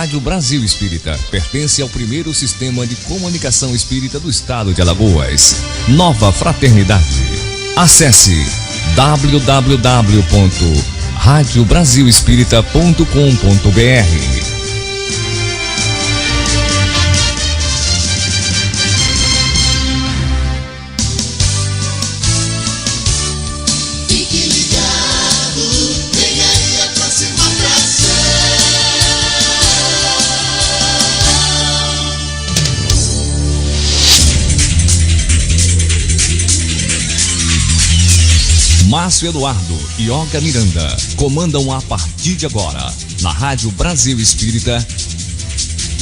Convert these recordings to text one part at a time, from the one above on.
Rádio Brasil Espírita pertence ao primeiro sistema de comunicação espírita do estado de Alagoas. Nova Fraternidade. Acesse www.radiobrasilespírita.com.br. Márcio Eduardo e Olga Miranda comandam a partir de agora, na Rádio Brasil Espírita,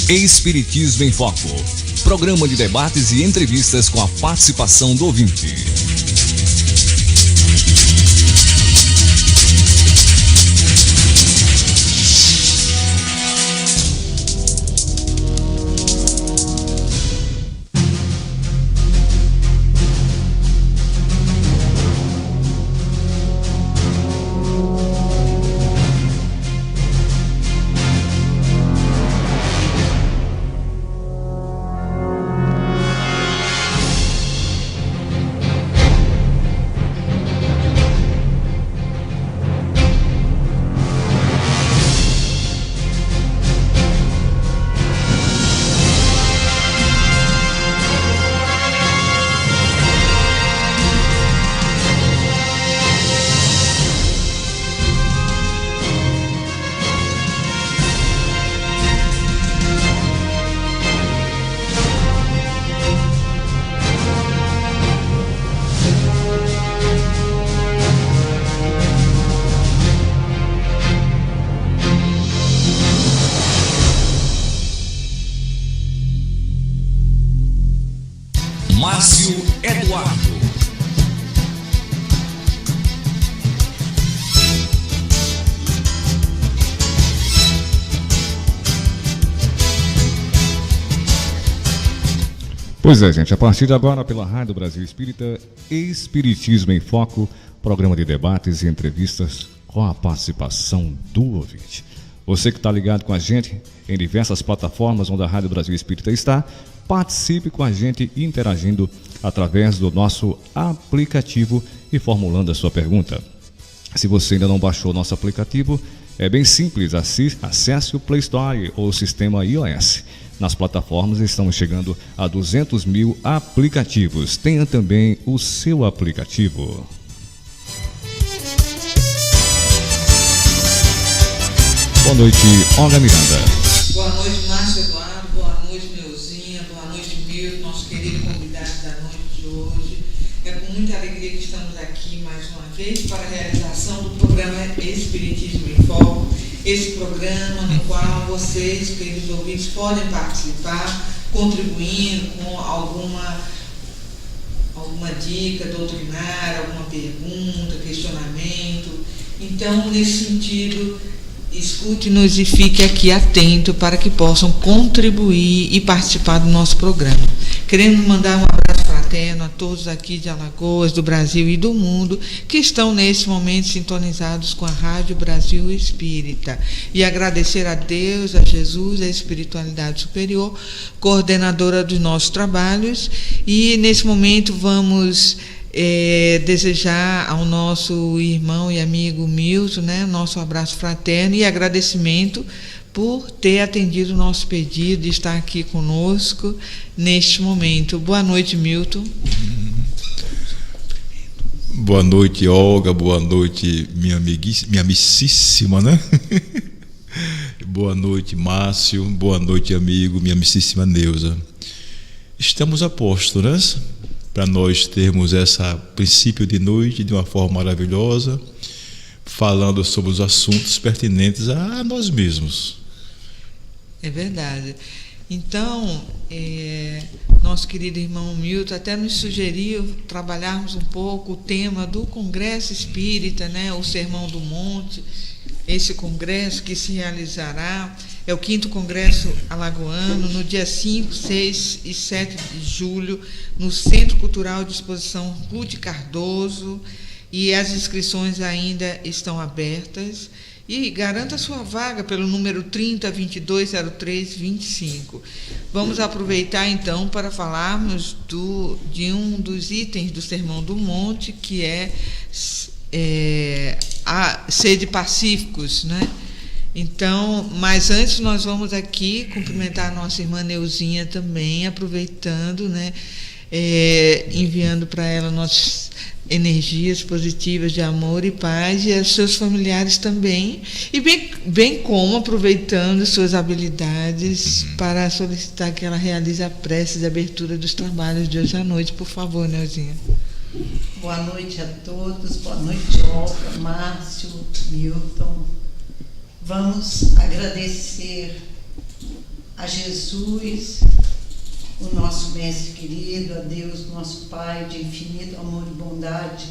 Espiritismo em Foco. Programa de debates e entrevistas com a participação do ouvinte. Márcio Eduardo. Pois é, gente, a partir de agora, pela Rádio Brasil Espírita, Espiritismo em Foco, programa de debates e entrevistas com a participação do ouvinte. Você que está ligado com a gente em diversas plataformas onde a Rádio Brasil Espírita está, participe com a gente interagindo através do nosso aplicativo e formulando a sua pergunta. Se você ainda não baixou o nosso aplicativo, é bem simples, acesse o Play Store ou o sistema iOS. Nas plataformas estamos chegando a 200 mil aplicativos. Tenha também o seu aplicativo. Boa noite, Olga Miranda. Boa noite, Márcio Eduardo. Boa noite, Neuzinha. Boa noite, Milton, nosso querido convidado da noite de hoje. É com muita alegria que estamos aqui mais uma vez para a realização do programa Espiritismo em Foco. Esse programa no qual vocês, queridos ouvintes, podem participar, contribuindo com alguma dica doutrinária, alguma pergunta, questionamento. Então, nesse sentido, escute-nos e fique aqui atento para que possam contribuir e participar do nosso programa. Queremos mandar um abraço fraterno a todos aqui de Alagoas, do Brasil e do mundo que estão nesse momento sintonizados com a Rádio Brasil Espírita. E agradecer a Deus, a Jesus, a espiritualidade superior, coordenadora dos nossos trabalhos. E nesse momento vamos desejar ao nosso irmão e amigo Milton, nosso abraço fraterno e agradecimento por ter atendido o nosso pedido de estar aqui conosco neste momento. Boa noite, Milton. Boa noite, Olga. Boa noite, minha amicíssima, Boa noite, Márcio. Boa noite, amigo, minha amicíssima Neuza. Estamos a posto, para nós termos esse princípio de noite de uma forma maravilhosa, falando sobre os assuntos pertinentes a nós mesmos. É verdade. Então, nosso querido irmão Milton até nos sugeriu trabalharmos um pouco o tema do Congresso Espírita, o Sermão do Monte. Esse congresso que se realizará, é o 5º Congresso Alagoano, no dia 5, 6 e 7 de julho, no Centro Cultural de Exposição Rude Cardoso, e as inscrições ainda estão abertas. E garanta sua vaga pelo número 30-2203-25. Vamos aproveitar então para falarmos de um dos itens do Sermão do Monte, que é a sede pacíficos, né? Então, mas antes nós vamos aqui cumprimentar a nossa irmã Neuzinha também, aproveitando, né? Enviando para ela nossas energias positivas de amor e paz, e aos seus familiares também, e bem como aproveitando suas habilidades para solicitar que ela realize a prece de abertura dos trabalhos de hoje à noite. Por favor, Neuzinha. Boa noite a todos, boa noite, Olga, Márcio, Milton. Vamos agradecer a Jesus, o nosso mestre querido, a Deus, nosso Pai de infinito amor e bondade,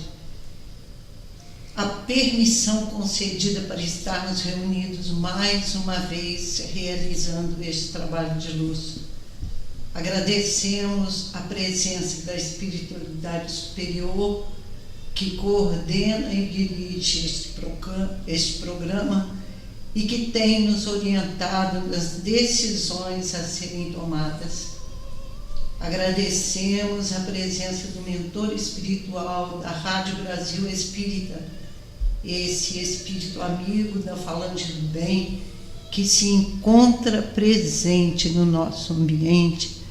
a permissão concedida para estarmos reunidos mais uma vez realizando este trabalho de luz. Agradecemos a presença da espiritualidade superior que coordena e dirige este programa e que tem nos orientado nas decisões a serem tomadas. Agradecemos a presença do mentor espiritual da Rádio Brasil Espírita, esse espírito amigo da Falante do Bem, que se encontra presente no nosso ambiente,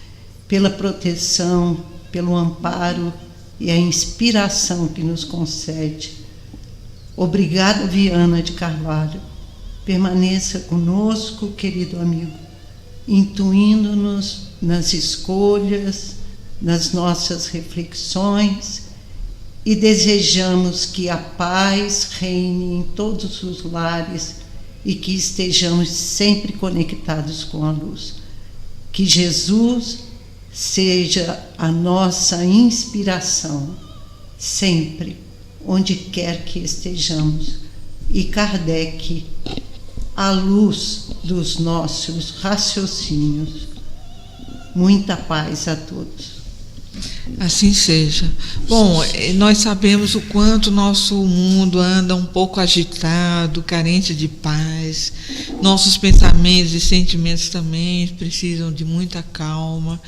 pela proteção, pelo amparo e a inspiração que nos concede. Obrigada, Viana de Carvalho. Permaneça conosco, querido amigo, intuindo-nos nas escolhas, nas nossas reflexões, e desejamos que a paz reine em todos os lares e que estejamos sempre conectados com a luz. Que Jesus seja a nossa inspiração, sempre, onde quer que estejamos, e Kardec, a luz dos nossos raciocínios. Muita paz a todos. Assim seja. Bom, nós sabemos o quanto nosso mundo anda um pouco agitado, carente de paz. Nossos pensamentos e sentimentos também precisam de muita calma.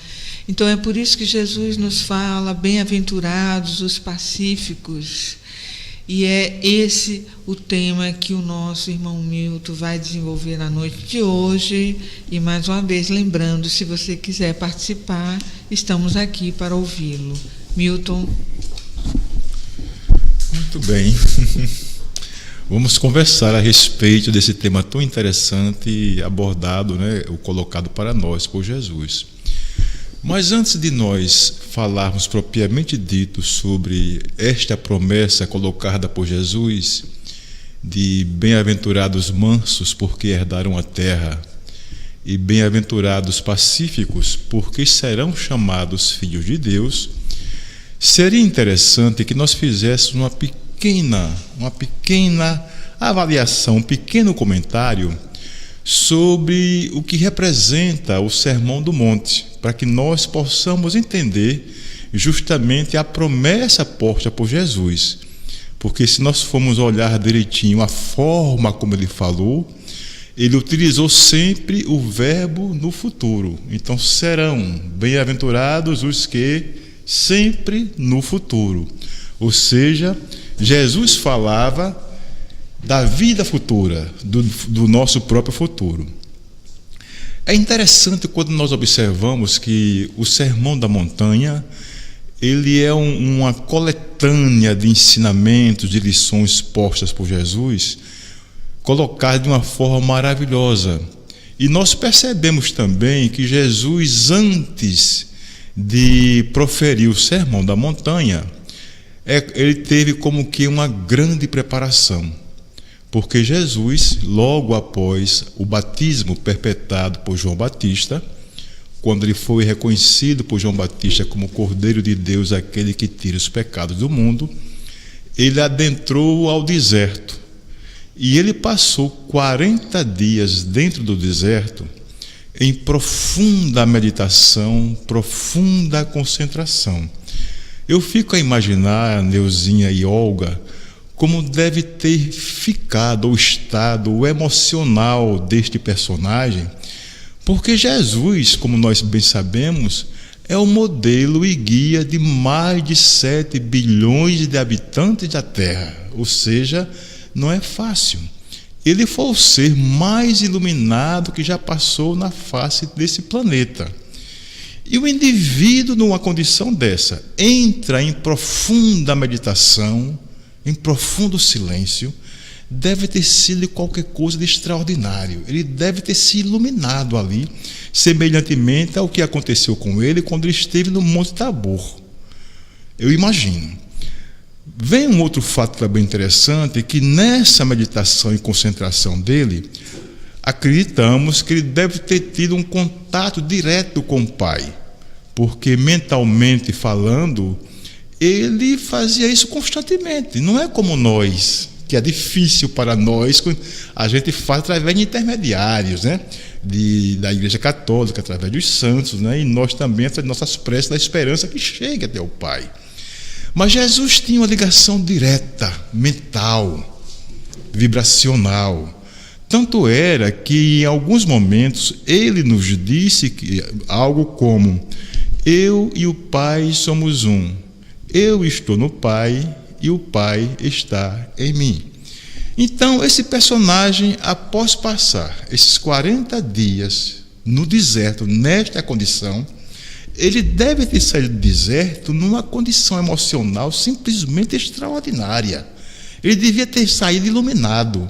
Então é por isso que Jesus nos fala: bem-aventurados os pacíficos. E é esse o tema que o nosso irmão Milton vai desenvolver na noite de hoje. E mais uma vez, lembrando, se você quiser participar, estamos aqui para ouvi-lo. Milton. Muito bem. Vamos conversar a respeito desse tema tão interessante abordado, né, ou colocado para nós por Jesus. Mas antes de nós falarmos propriamente dito sobre esta promessa colocada por Jesus, de bem-aventurados mansos, porque herdarão a terra, e bem-aventurados pacíficos, porque serão chamados filhos de Deus, seria interessante que nós fizéssemos uma pequena avaliação, um pequeno comentário sobre o que representa o Sermão do Monte, para que nós possamos entender justamente a promessa posta por Jesus. Porque se nós formos olhar direitinho a forma como ele falou, ele utilizou sempre o verbo no futuro. Então serão bem-aventurados os que sempre no futuro. Ou seja, Jesus falava da vida futura, do nosso próprio futuro. É interessante quando nós observamos que o Sermão da Montanha, ele é uma coletânea de ensinamentos, de lições postas por Jesus, colocadas de uma forma maravilhosa. E nós percebemos também que Jesus, antes de proferir o Sermão da Montanha, ele teve como que uma grande preparação. Porque Jesus, logo após o batismo perpetrado por João Batista, quando ele foi reconhecido por João Batista como Cordeiro de Deus, aquele que tira os pecados do mundo, ele adentrou ao deserto. E ele passou 40 dias dentro do deserto em profunda meditação, profunda concentração. Eu fico a imaginar, Neuzinha e Olga, como deve ter ficado o estado emocional deste personagem, porque Jesus, como nós bem sabemos, é o modelo e guia de mais de 7 bilhões de habitantes da Terra, ou seja, não é fácil. Ele foi o ser mais iluminado que já passou na face desse planeta. E o indivíduo, numa condição dessa, entra em profunda meditação, em profundo silêncio, deve ter sido qualquer coisa de extraordinário. Ele deve ter se iluminado ali, semelhantemente ao que aconteceu com ele quando ele esteve no Monte Tabor. Eu imagino. Vem um outro fato também interessante, que nessa meditação e concentração dele, acreditamos que ele deve ter tido um contato direto com o Pai, porque mentalmente falando, ele fazia isso constantemente. Não é como nós, que é difícil para nós, a gente faz através de intermediários, né? Da Igreja Católica, através dos santos, né? E nós também, através de nossas preces da esperança que chegue até o Pai. Mas Jesus tinha uma ligação direta, mental, vibracional. Tanto era que em alguns momentos ele nos disse algo como: eu e o Pai somos um. Eu estou no Pai e o Pai está em mim. Então, esse personagem, após passar esses 40 dias no deserto, nesta condição, ele deve ter saído do deserto numa condição emocional simplesmente extraordinária. Ele devia ter saído iluminado.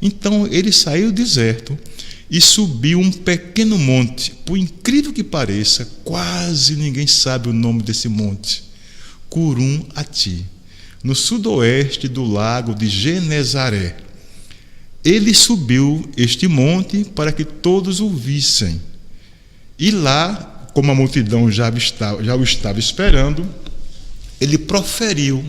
Então, ele saiu do deserto e subiu um pequeno monte. Por incrível que pareça, quase ninguém sabe o nome desse monte. Curum-Ati, no sudoeste do lago de Genezaré. Ele subiu este monte para que todos o vissem. E lá, como a multidão já o estava esperando, ele proferiu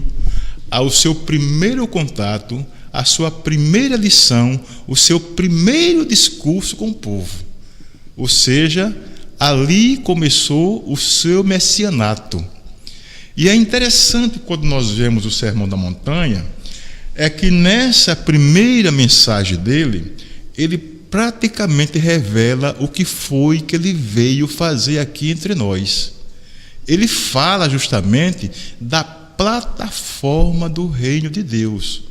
ao seu primeiro contato, a sua primeira lição, o seu primeiro discurso com o povo. Ou seja, ali começou o seu messianato. E é interessante, quando nós vemos o Sermão da Montanha, é que nessa primeira mensagem dele, ele praticamente revela o que foi que ele veio fazer aqui entre nós. Ele fala justamente da plataforma do reino de Deus,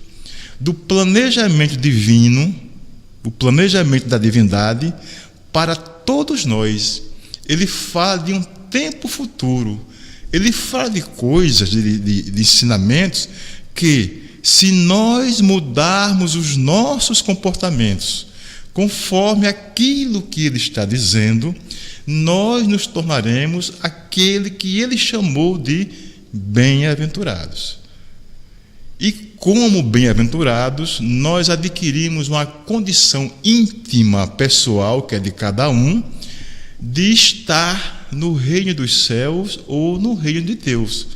do planejamento divino, o planejamento da divindade para todos nós. Ele fala de um tempo futuro. Ele fala de coisas, de ensinamentos que, se nós mudarmos os nossos comportamentos conforme aquilo que ele está dizendo, nós nos tornaremos aquele que ele chamou de bem-aventurados. E como bem-aventurados, nós adquirimos uma condição íntima, pessoal, que é de cada um, de estar no reino dos céus ou no reino de Deus.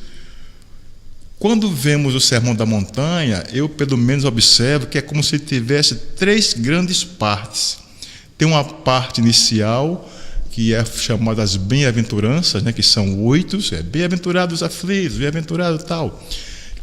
Quando vemos o Sermão da Montanha, eu pelo menos observo que é como se tivesse 3 grandes partes. Tem uma parte inicial, que é chamada as bem-aventuranças, né, que são 8, bem-aventurados aflitos, bem-aventurado tal,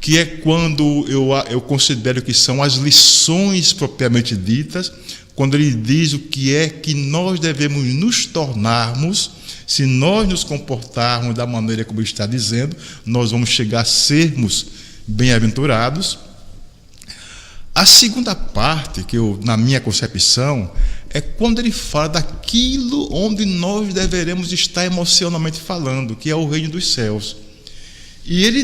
que é quando eu considero que são as lições propriamente ditas, quando ele diz o que é que nós devemos nos tornarmos. Se nós nos comportarmos da maneira como ele está dizendo, nós vamos chegar a sermos bem-aventurados. A segunda parte, que na minha concepção, é quando ele fala daquilo onde nós deveremos estar emocionalmente falando, que é o reino dos céus. E ele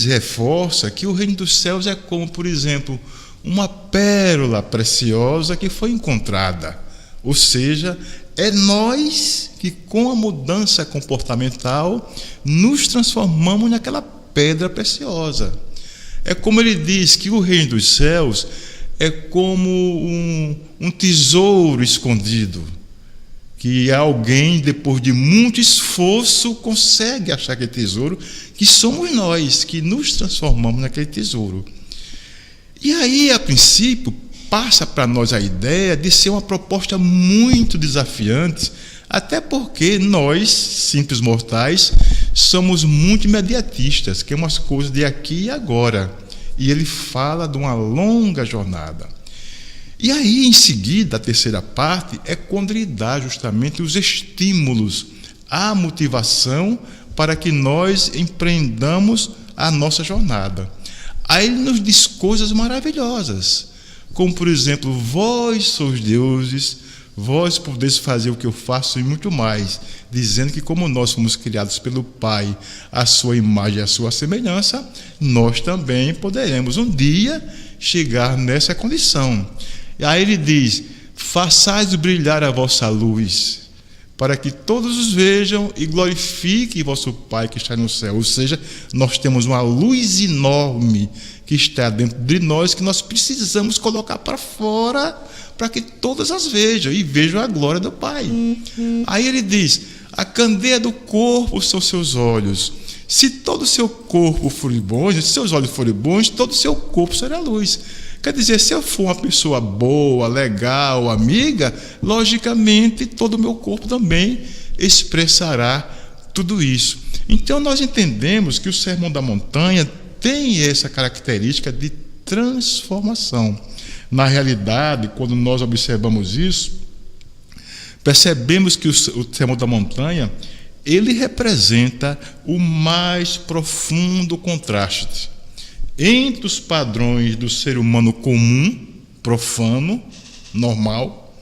reforça que o reino dos céus é como, por exemplo, uma pérola preciosa que foi encontrada. Ou seja, é nós que, com a mudança comportamental, nos transformamos naquela pedra preciosa. É como ele diz que o reino dos céus é como um tesouro escondido, que alguém, depois de muito esforço, consegue achar aquele tesouro, que somos nós, que nos transformamos naquele tesouro. E aí, a princípio, passa para nós a ideia de ser uma proposta muito desafiante, até porque nós, simples mortais, somos muito imediatistas, queremos as coisas de aqui e agora. e ele fala de uma longa jornada. E aí, em seguida, a terceira parte é quando ele dá justamente os estímulos, a motivação para que nós empreendamos a nossa jornada. Aí ele nos diz coisas maravilhosas, como, por exemplo, vós sois deuses, vós podeis fazer o que eu faço e muito mais, dizendo que como nós fomos criados pelo Pai, a sua imagem e a sua semelhança, nós também poderemos um dia chegar nessa condição. E aí ele diz, façais brilhar a vossa luz, para que todos os vejam e glorifiquem vosso Pai que está no céu. Ou seja, nós temos uma luz enorme que está dentro de nós, que nós precisamos colocar para fora, para que todas as vejam e vejam a glória do Pai. Aí ele diz, a candeia do corpo são seus olhos. Se todo o seu corpo for bom, se seus olhos forem bons, todo o seu corpo será luz. Quer dizer, se eu for uma pessoa boa, legal, amiga, logicamente todo o meu corpo também expressará tudo isso. Então nós entendemos que o Sermão da Montanha tem essa característica de transformação. Na realidade, quando nós observamos isso, percebemos que o Sermão da Montanha, ele representa o mais profundo contraste entre os padrões do ser humano comum, profano, normal,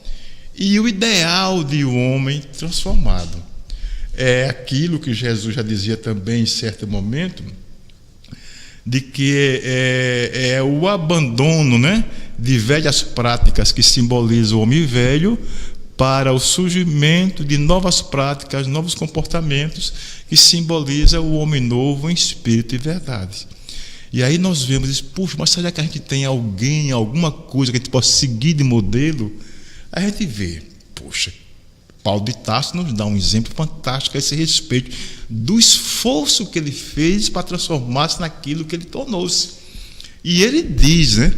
e o ideal de um homem transformado. É aquilo que Jesus já dizia também em certo momento, de que é o abandono, né, de velhas práticas que simbolizam o homem velho para o surgimento de novas práticas, novos comportamentos que simbolizam o homem novo em espírito e verdade. E aí nós vemos, puxa, mas será que a gente tem alguém, alguma coisa que a gente possa seguir de modelo? A gente vê, poxa, Paulo de Tarso nos dá um exemplo fantástico a esse respeito do esforço que ele fez para transformar-se naquilo que ele tornou-se. E ele diz, né,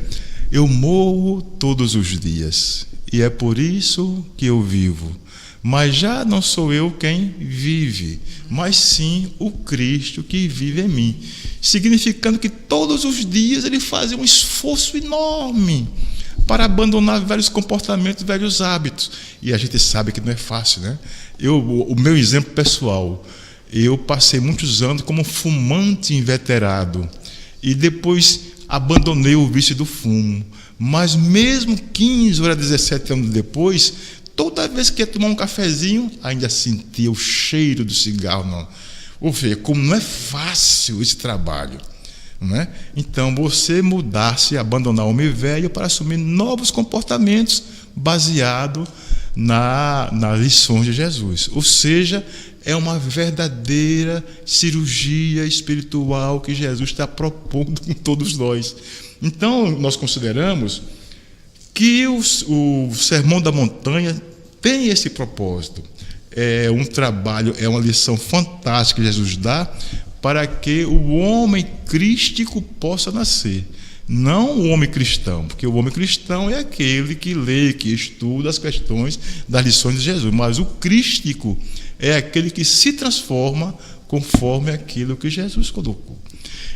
eu morro todos os dias, e é por isso que eu vivo. Mas já não sou eu quem vive, mas sim o Cristo que vive em mim. Significando que todos os dias ele fazia um esforço enorme para abandonar velhos comportamentos, velhos hábitos. E a gente sabe que não é fácil, né? O meu exemplo pessoal, eu passei muitos anos como fumante inveterado e depois abandonei o vício do fumo. Mas mesmo 15 ou 17 anos depois, toda vez que ia tomar um cafezinho, ainda sentia o cheiro do cigarro. Não. Ou seja, como não é fácil esse trabalho, não é? Então, você mudar-se, abandonar o homem velho para assumir novos comportamentos baseado nas lições de Jesus. Ou seja, é uma verdadeira cirurgia espiritual que Jesus está propondo com todos nós. Então, nós consideramos que o Sermão da Montanha tem esse propósito. É um trabalho, é uma lição fantástica que Jesus dá para que o homem crístico possa nascer. Não o homem cristão, porque o homem cristão é aquele que lê, que estuda as questões das lições de Jesus. Mas o crístico é aquele que se transforma conforme aquilo que Jesus colocou.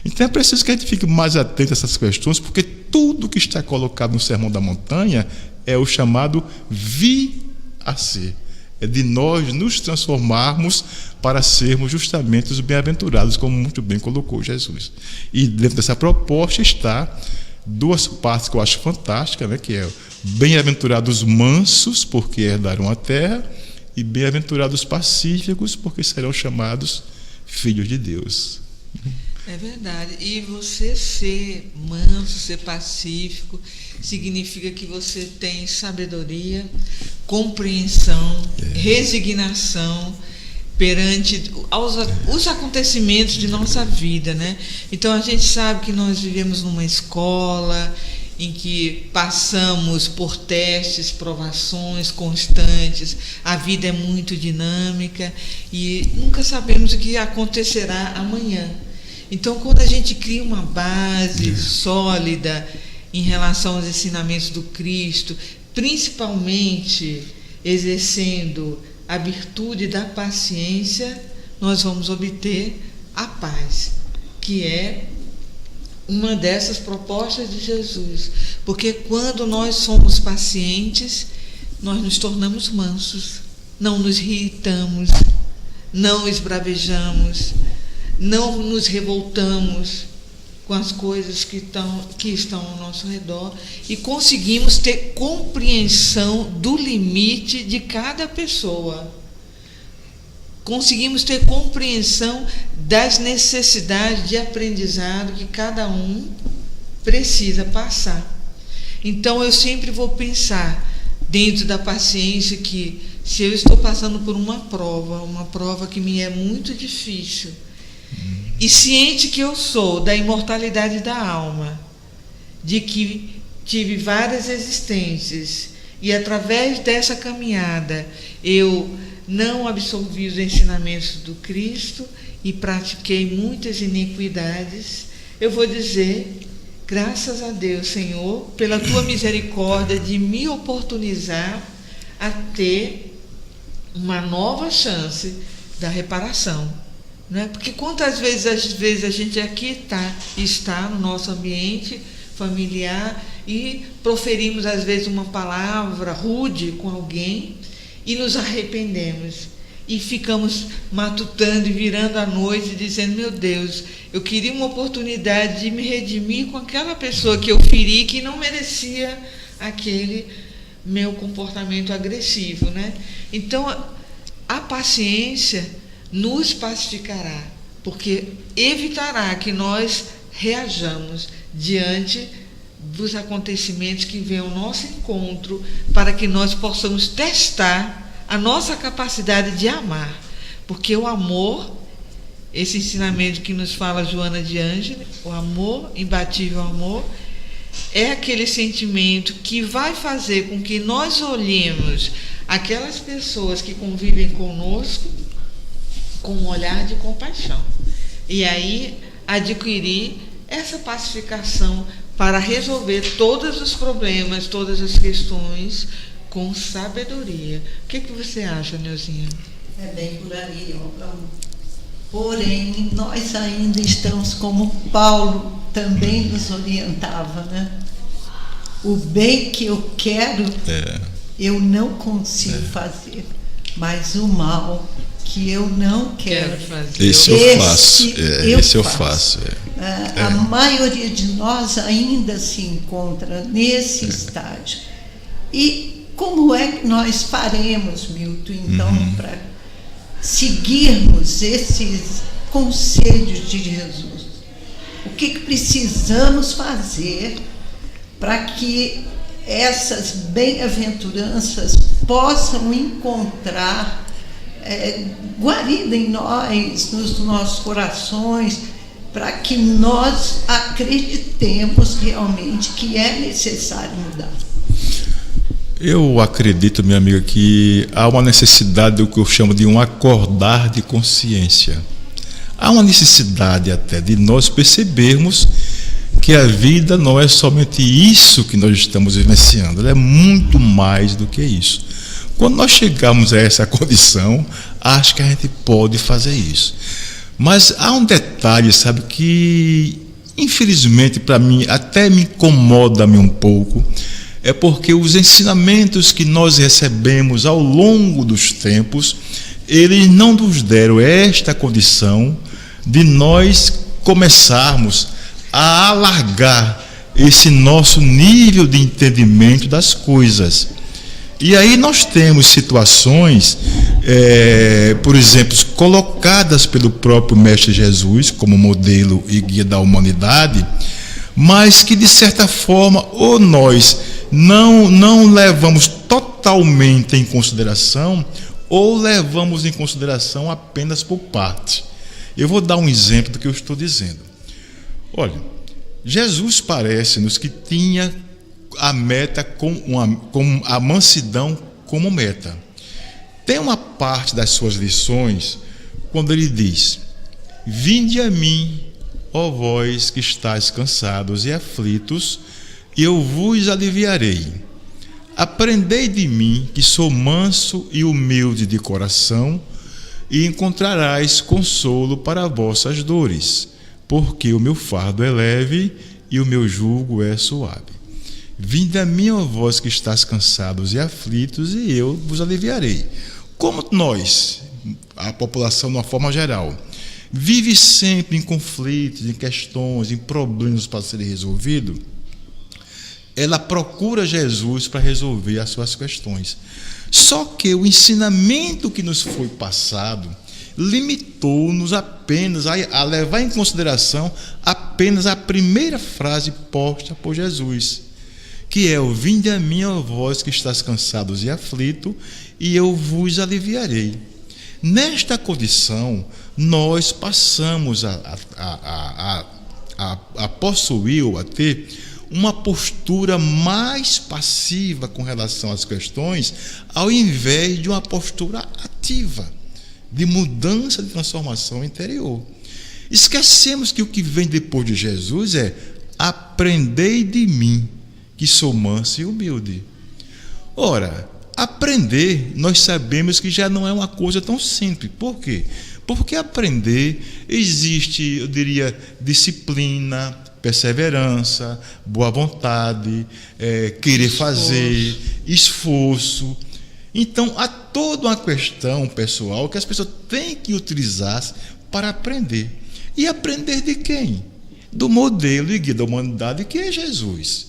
Então é preciso que a gente fique mais atento a essas questões, porque tudo que está colocado no Sermão da Montanha é o chamado vir a ser. É de nós nos transformarmos para sermos justamente os bem-aventurados, como muito bem colocou Jesus. E dentro dessa proposta está duas partes que eu acho fantásticas, né? Que é bem-aventurados mansos, porque herdarão a terra, e bem-aventurados pacíficos, porque serão chamados filhos de Deus. É verdade. E você ser manso, ser pacífico, significa que você tem sabedoria, compreensão, resignação perante os acontecimentos de nossa vida, né? Então a gente sabe que nós vivemos numa escola em que passamos por testes, provações constantes, a vida é muito dinâmica e nunca sabemos o que acontecerá amanhã. Então, quando a gente cria uma base sólida em relação aos ensinamentos do Cristo, principalmente exercendo a virtude da paciência, nós vamos obter a paz, que é uma dessas propostas de Jesus, porque quando nós somos pacientes, nós nos tornamos mansos, não nos irritamos, não esbravejamos, não nos revoltamos com as coisas que estão ao nosso redor e conseguimos ter compreensão do limite de cada pessoa. Conseguimos ter compreensão das necessidades de aprendizado que cada um precisa passar. Então, eu sempre vou pensar, dentro da paciência, que se eu estou passando por uma prova que me é muito difícil, e ciente que eu sou da imortalidade da alma, de que tive várias existências, e através dessa caminhada eu não absorvi os ensinamentos do Cristo e pratiquei muitas iniquidades, eu vou dizer, graças a Deus, Senhor, pela Tua misericórdia de me oportunizar a ter uma nova chance da reparação. Não é? Porque quantas vezes, às vezes, a gente aqui está no nosso ambiente familiar e proferimos, às vezes, uma palavra rude com alguém e nos arrependemos e ficamos matutando e virando a noite dizendo, meu Deus, eu queria uma oportunidade de me redimir com aquela pessoa que eu feri, que não merecia aquele meu comportamento agressivo, né? Então, a paciência nos pacificará, porque evitará que nós reajamos diante dos acontecimentos que vêm ao nosso encontro, para que nós possamos testar a nossa capacidade de amar. Porque o amor, esse ensinamento que nos fala Joana de Ângeles, o amor, imbatível amor, é aquele sentimento que vai fazer com que nós olhemos aquelas pessoas que convivem conosco com um olhar de compaixão. E aí adquirir essa pacificação para resolver todos os problemas, todas as questões com sabedoria. O que você acha, Neuzinha? É bem por aí, ó. Porém, nós ainda estamos como Paulo também nos orientava, né? O bem que eu quero, eu não consigo fazer, mas o mal que eu não quero fazer, esse eu faço. A maioria de nós ainda se encontra nesse estágio. E como é que nós faremos, Milton, então, para seguirmos esses conselhos de Jesus? O que precisamos fazer para que essas bem-aventuranças possam encontrar guarida em nós, nos nossos corações, para que nós acreditemos realmente que é necessário mudar? Eu acredito, minha amiga, que há uma necessidade do que eu chamo de um acordar de consciência. Há uma necessidade até de nós percebermos que a vida não é somente isso que nós estamos vivenciando, ela é muito mais do que isso. Quando nós chegarmos a essa condição, acho que a gente pode fazer isso. Mas há um detalhe, sabe, que infelizmente para mim até me incomoda-me um pouco, é porque os ensinamentos que nós recebemos ao longo dos tempos, eles não nos deram esta condição de nós começarmos a alargar esse nosso nível de entendimento das coisas. E aí nós temos situações, por exemplo, colocadas pelo próprio Mestre Jesus como modelo e guia da humanidade, mas que de certa forma ou nós não levamos totalmente em consideração ou levamos em consideração apenas por parte. Eu vou dar um exemplo do que eu estou dizendo. Olha, Jesus parece-nos que tinha a meta com a mansidão como meta. Tem uma parte das suas lições quando ele diz: vinde a mim, ó vós que estáis cansados e aflitos, e eu vos aliviarei. Aprendei de mim, que sou manso e humilde de coração, e encontrarás consolo para vossas dores, porque o meu fardo é leve e o meu jugo é suave. Vinde a mim, ó vós que estáis cansados e aflitos, e eu vos aliviarei. Como nós, a população de uma forma geral, vive sempre em conflitos, em questões, em problemas para serem resolvidos, ela procura Jesus para resolver as suas questões. Só que o ensinamento que nos foi passado limitou-nos apenas a levar em consideração apenas a primeira frase posta por Jesus, que é o vinde a mim, ó vós que estáis cansados e aflitos, e eu vos aliviarei. Nesta condição, nós passamos a possuir ou a ter uma postura mais passiva com relação às questões, ao invés de uma postura ativa, de mudança, de transformação interior. Esquecemos que o que vem depois de Jesus é: aprendei de mim, que sou manso e humilde. Ora, aprender, nós sabemos que já não é uma coisa tão simples. Por quê? Porque aprender existe, eu diria, disciplina, perseverança, boa vontade, querer fazer, esforço. Então, há toda uma questão pessoal que as pessoas têm que utilizar para aprender. E aprender de quem? Do modelo e guia da humanidade, que é Jesus.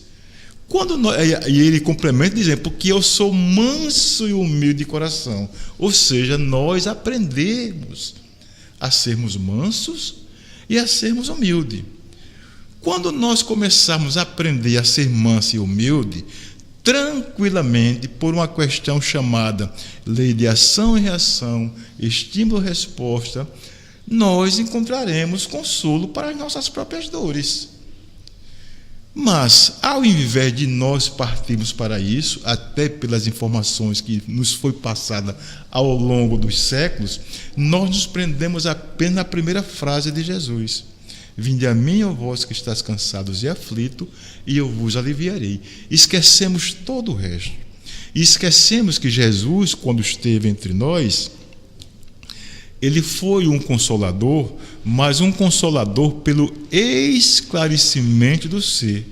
E ele complementa dizendo: porque eu sou manso e humilde de coração. Ou seja, nós aprendemos a sermos mansos e a sermos humildes. Quando nós começarmos a aprender a ser manso e humilde, tranquilamente, por uma questão chamada lei de ação e reação, estímulo-resposta, nós encontraremos consolo para as nossas próprias dores. Mas, ao invés de nós partirmos para isso, até pelas informações que nos foi passada ao longo dos séculos, nós nos prendemos apenas na primeira frase de Jesus: vinde a mim, ó vós que estáis cansados e aflitos, e eu vos aliviarei. Esquecemos todo o resto. E esquecemos que Jesus, quando esteve entre nós, ele foi um consolador, mas um consolador pelo esclarecimento do ser,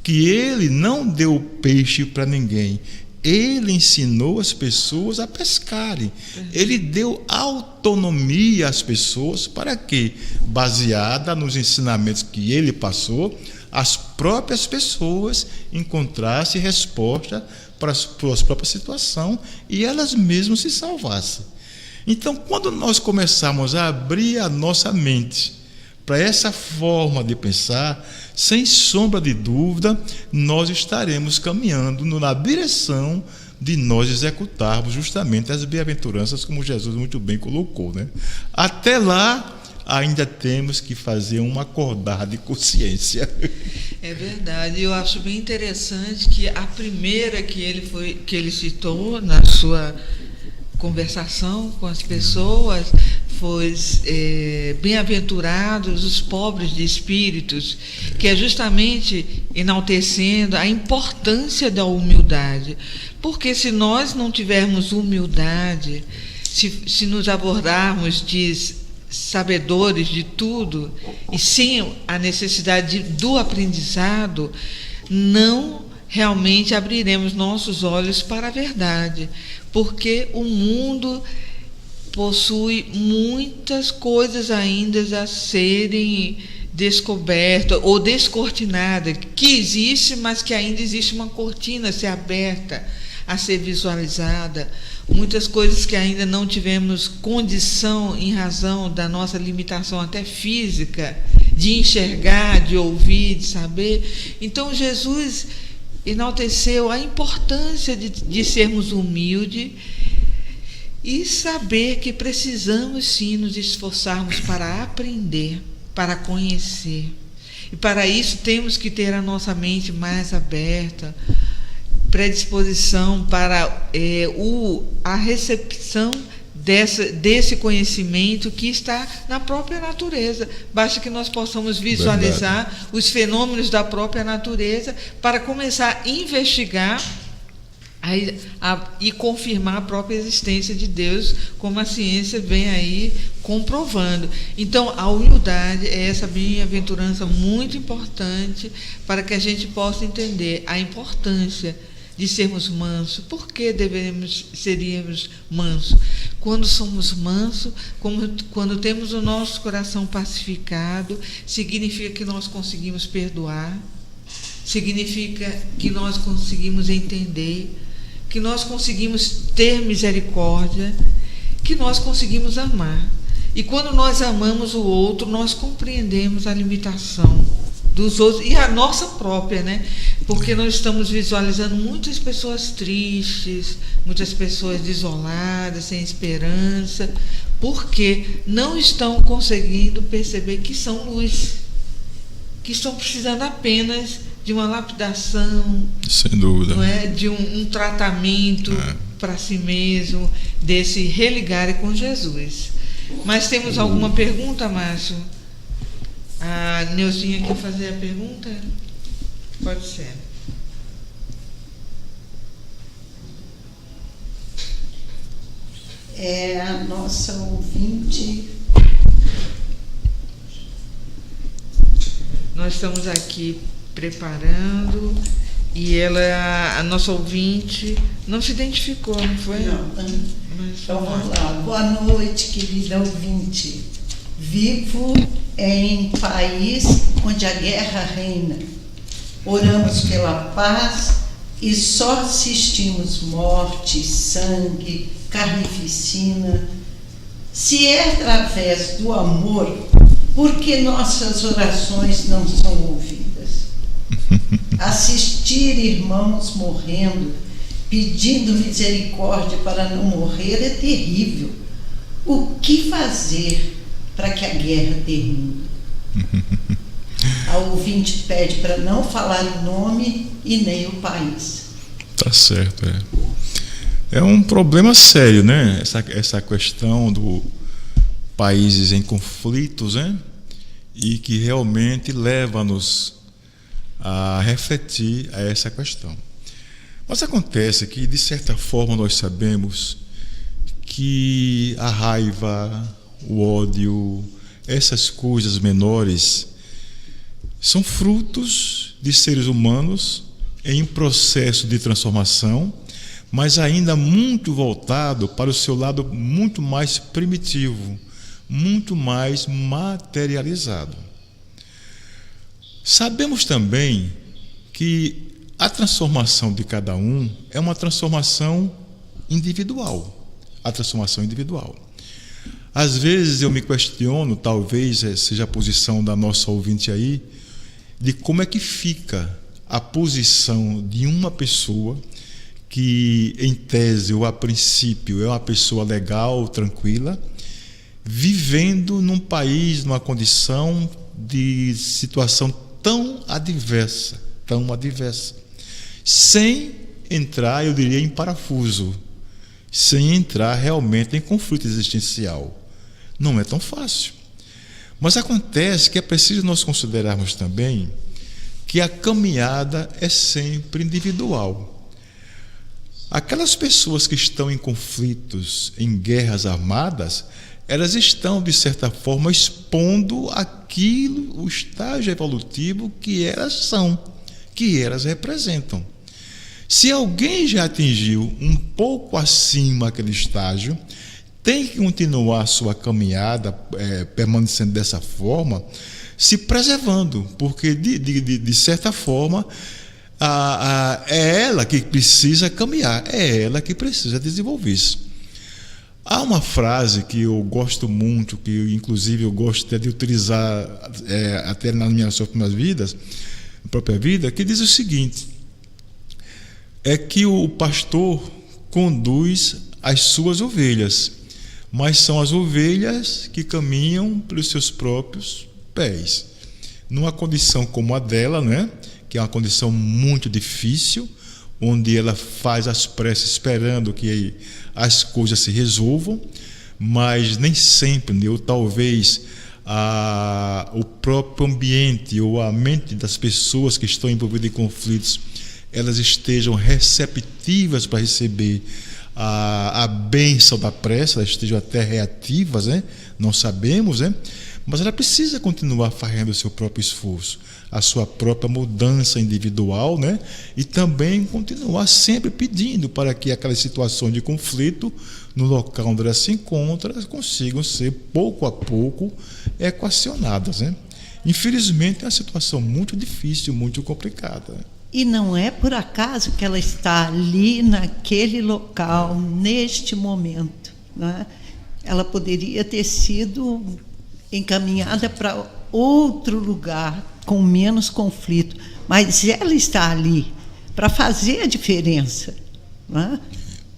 que ele não deu peixe para ninguém, ele ensinou as pessoas a pescarem, ele deu autonomia às pessoas para que, baseada nos ensinamentos que ele passou, as próprias pessoas encontrassem resposta para a sua própria situação e elas mesmas se salvassem. Então, quando nós começarmos a abrir a nossa mente para essa forma de pensar, sem sombra de dúvida, nós estaremos caminhando na direção de nós executarmos justamente as bem-aventuranças, como Jesus muito bem colocou, né? Até lá, ainda temos que fazer uma acordar de consciência. É verdade. Eu acho bem interessante que a primeira que ele citou na sua conversação com as pessoas foi bem-aventurados os pobres de espíritos, que é justamente enaltecendo a importância da humildade, porque se nós não tivermos humildade, se nos abordarmos de sabedores de tudo e sem a necessidade do aprendizado, não realmente abriremos nossos olhos para a verdade, porque o mundo possui muitas coisas ainda a serem descobertas ou descortinadas, que existe, mas que ainda existe uma cortina a ser aberta, a ser visualizada, muitas coisas que ainda não tivemos condição, em razão da nossa limitação até física, de enxergar, de ouvir, de saber. Então Jesus enalteceu a importância de sermos humildes e saber que precisamos sim nos esforçarmos para aprender, para conhecer. E para isso temos que ter a nossa mente mais aberta, predisposição para a recepção desse conhecimento que está na própria natureza. Basta que nós possamos visualizar os fenômenos da própria natureza para começar a investigar e confirmar a própria existência de Deus, como a ciência vem aí comprovando. Então, a humildade é essa bem-aventurança muito importante para que a gente possa entender a importância de sermos mansos. Por que seríamos mansos? Quando somos mansos, quando temos o nosso coração pacificado, significa que nós conseguimos perdoar, significa que nós conseguimos entender, que nós conseguimos ter misericórdia, que nós conseguimos amar. E quando nós amamos o outro, nós compreendemos a limitação dos outros e a nossa própria, né? Porque nós estamos visualizando muitas pessoas tristes, muitas pessoas desoladas, sem esperança, porque não estão conseguindo perceber que são luz, que estão precisando apenas de uma lapidação, sem dúvida, não é? De um tratamento para si mesmo, desse religar com Jesus. Mas temos alguma pergunta, Márcio? A Neuzinha quer fazer a pergunta? Pode ser. É a nossa ouvinte. Nós estamos aqui preparando e ela, a nossa ouvinte, não se identificou, não foi? Não. Então vamos lá. Boa noite, querida ouvinte. Vivo em país onde a guerra reina. Oramos pela paz e só assistimos morte, sangue, carnificina. Se é através do amor, por que nossas orações não são ouvidas? Assistir irmãos morrendo, pedindo misericórdia para não morrer, é terrível. O que fazer para que a guerra termine? A ouvinte pede para não falar o nome e nem o país. Tá certo, é um problema sério, né? Essa questão do países em conflitos, né? E que realmente leva-nos a refletir a essa questão. Mas acontece que, de certa forma, nós sabemos que a raiva, o ódio, essas coisas menores são frutos de seres humanos em processo de transformação, mas ainda muito voltado para o seu lado muito mais primitivo, muito mais materializado. Sabemos também que a transformação de cada um é uma transformação individual. A transformação individual. Às vezes eu me questiono, talvez seja a posição da nossa ouvinte aí, de como é que fica a posição de uma pessoa que, em tese ou a princípio, é uma pessoa legal, tranquila, vivendo num país, numa condição de situação tão adversa, sem entrar, eu diria, em parafuso, sem entrar realmente em conflito existencial. Não é tão fácil. Mas acontece que é preciso nós considerarmos também que a caminhada é sempre individual. Aquelas pessoas que estão em conflitos, em guerras armadas, elas estão, de certa forma, expondo aquilo, o estágio evolutivo que elas são, que elas representam. Se alguém já atingiu um pouco acima aquele estágio, tem que continuar a sua caminhada, permanecendo dessa forma, se preservando, porque, de certa forma, é ela que precisa caminhar, é ela que precisa desenvolver-se. Há uma frase que eu gosto muito, que inclusive eu gosto até de utilizar até nas minhas própria vida, que diz o seguinte: é que o pastor conduz as suas ovelhas, mas são as ovelhas que caminham pelos seus próprios pés. Numa condição como a dela, né, que é uma condição muito difícil, onde ela faz as preces esperando que as coisas se resolvam, mas nem sempre, ou talvez o próprio ambiente ou a mente das pessoas que estão envolvidas em conflitos elas estejam receptivas para receber a bênção da prece, elas estejam até reativas, né? Não sabemos, né? Mas ela precisa continuar fazendo o seu próprio esforço, a sua própria mudança individual, né? E também continuar sempre pedindo para que aquelas situações de conflito no local onde ela se encontra consigam ser pouco a pouco equacionadas, né? Infelizmente é uma situação muito difícil, muito complicada. E não é por acaso que ela está ali naquele local, neste momento, né? Ela poderia ter sido encaminhada para outro lugar com menos conflito, mas ela está ali para fazer a diferença, né?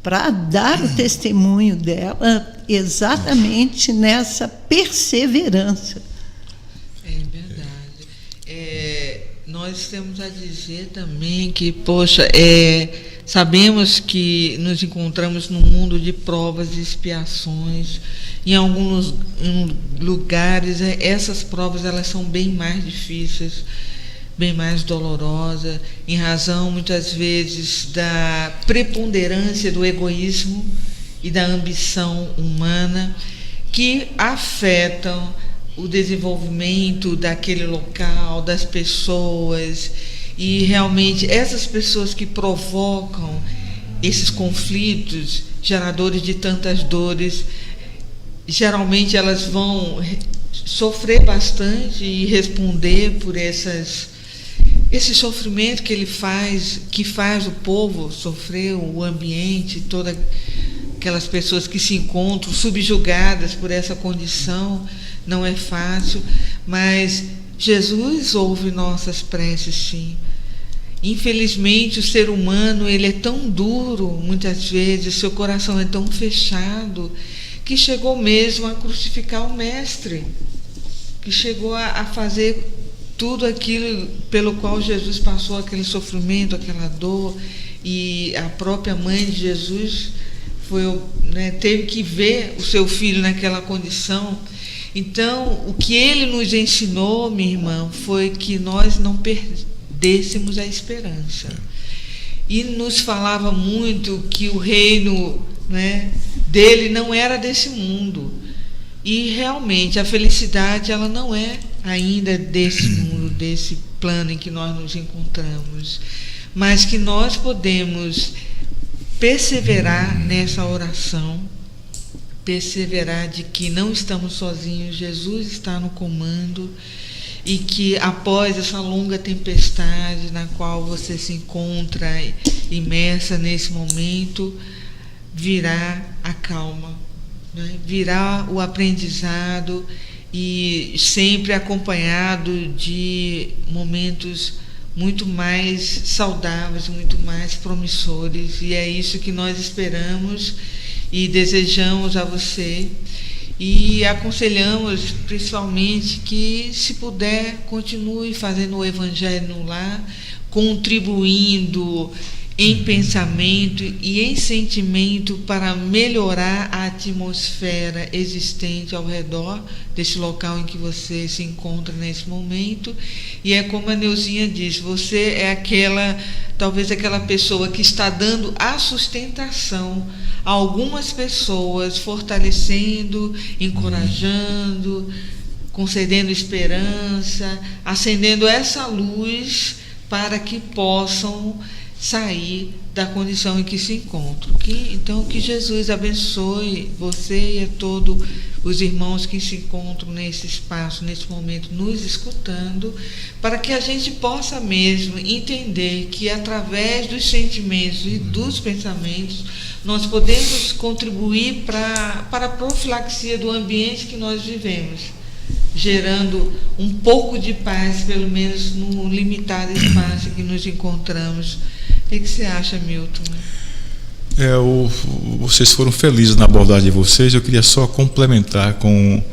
Para dar o testemunho dela exatamente nessa perseverança. É verdade. Nós temos a dizer também que, poxa, sabemos que nos encontramos num mundo de provas e expiações. Em alguns lugares, essas provas elas são bem mais difíceis, bem mais dolorosas, em razão, muitas vezes, da preponderância do egoísmo e da ambição humana, que afetam o desenvolvimento daquele local, das pessoas, e realmente essas pessoas que provocam esses conflitos, geradores de tantas dores, geralmente elas vão sofrer bastante e responder por esse sofrimento que faz o povo sofrer, o ambiente, todas aquelas pessoas que se encontram subjugadas por essa condição. Não é fácil, mas Jesus ouve nossas preces, sim. Infelizmente, o ser humano ele é tão duro, muitas vezes, seu coração é tão fechado, que chegou mesmo a crucificar o Mestre, que chegou a fazer tudo aquilo pelo qual Jesus passou, aquele sofrimento, aquela dor, e a própria mãe de Jesus teve que ver o seu filho naquela condição. Então, o que ele nos ensinou, minha irmã, foi que nós não perdêssemos a esperança. E nos falava muito que o reino, né, dele não era desse mundo. E realmente a felicidade ela não é ainda desse mundo, desse plano em que nós nos encontramos, mas que nós podemos perseverar nessa oração, perseverar de que não estamos sozinhos, Jesus está no comando, e que após essa longa tempestade na qual você se encontra imersa nesse momento, virá a calma, né? Virá o aprendizado, e sempre acompanhado de momentos muito mais saudáveis, muito mais promissores, e é isso que nós esperamos e desejamos a você, e aconselhamos principalmente que, se puder, continue fazendo o Evangelho no lar, contribuindo em pensamento e em sentimento para melhorar a atmosfera existente ao redor desse local em que você se encontra nesse momento. E é como a Neuzinha diz, você é talvez aquela pessoa que está dando a sustentação a algumas pessoas, fortalecendo, encorajando, concedendo esperança, acendendo essa luz para que possam sair da condição em que se encontram. Então, que Jesus abençoe você e a todos os irmãos que se encontram nesse espaço, nesse momento, nos escutando, para que a gente possa mesmo entender que, através dos sentimentos e dos pensamentos, nós podemos contribuir para a profilaxia do ambiente que nós vivemos, gerando um pouco de paz, pelo menos no limitado espaço em que nos encontramos. O que você acha, Milton? Vocês foram felizes na abordagem de vocês. Eu queria só complementar com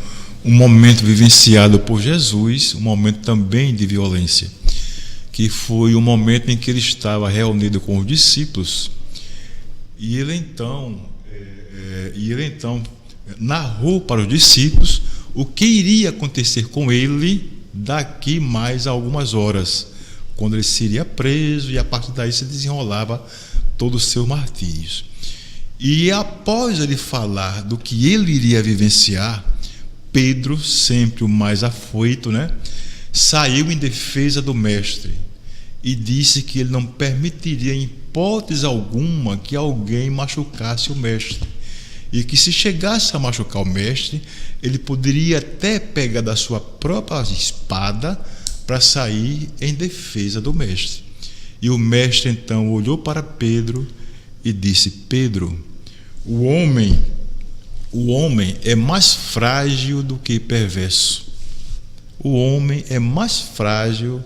um momento vivenciado por Jesus, um momento também de violência, que foi o momento em que ele estava reunido com os discípulos, e ele então narrou para os discípulos o que iria acontecer com ele daqui mais algumas horas, quando ele seria preso, e a partir daí se desenrolava todo o seu martírio. E após ele falar do que ele iria vivenciar, Pedro, sempre o mais afoito, saiu em defesa do mestre e disse que ele não permitiria em hipótese alguma que alguém machucasse o mestre, e que se chegasse a machucar o mestre, ele poderia até pegar da sua própria espada para sair em defesa do mestre. E o mestre então olhou para Pedro e disse: Pedro, o homem é mais frágil do que perverso. O homem é mais frágil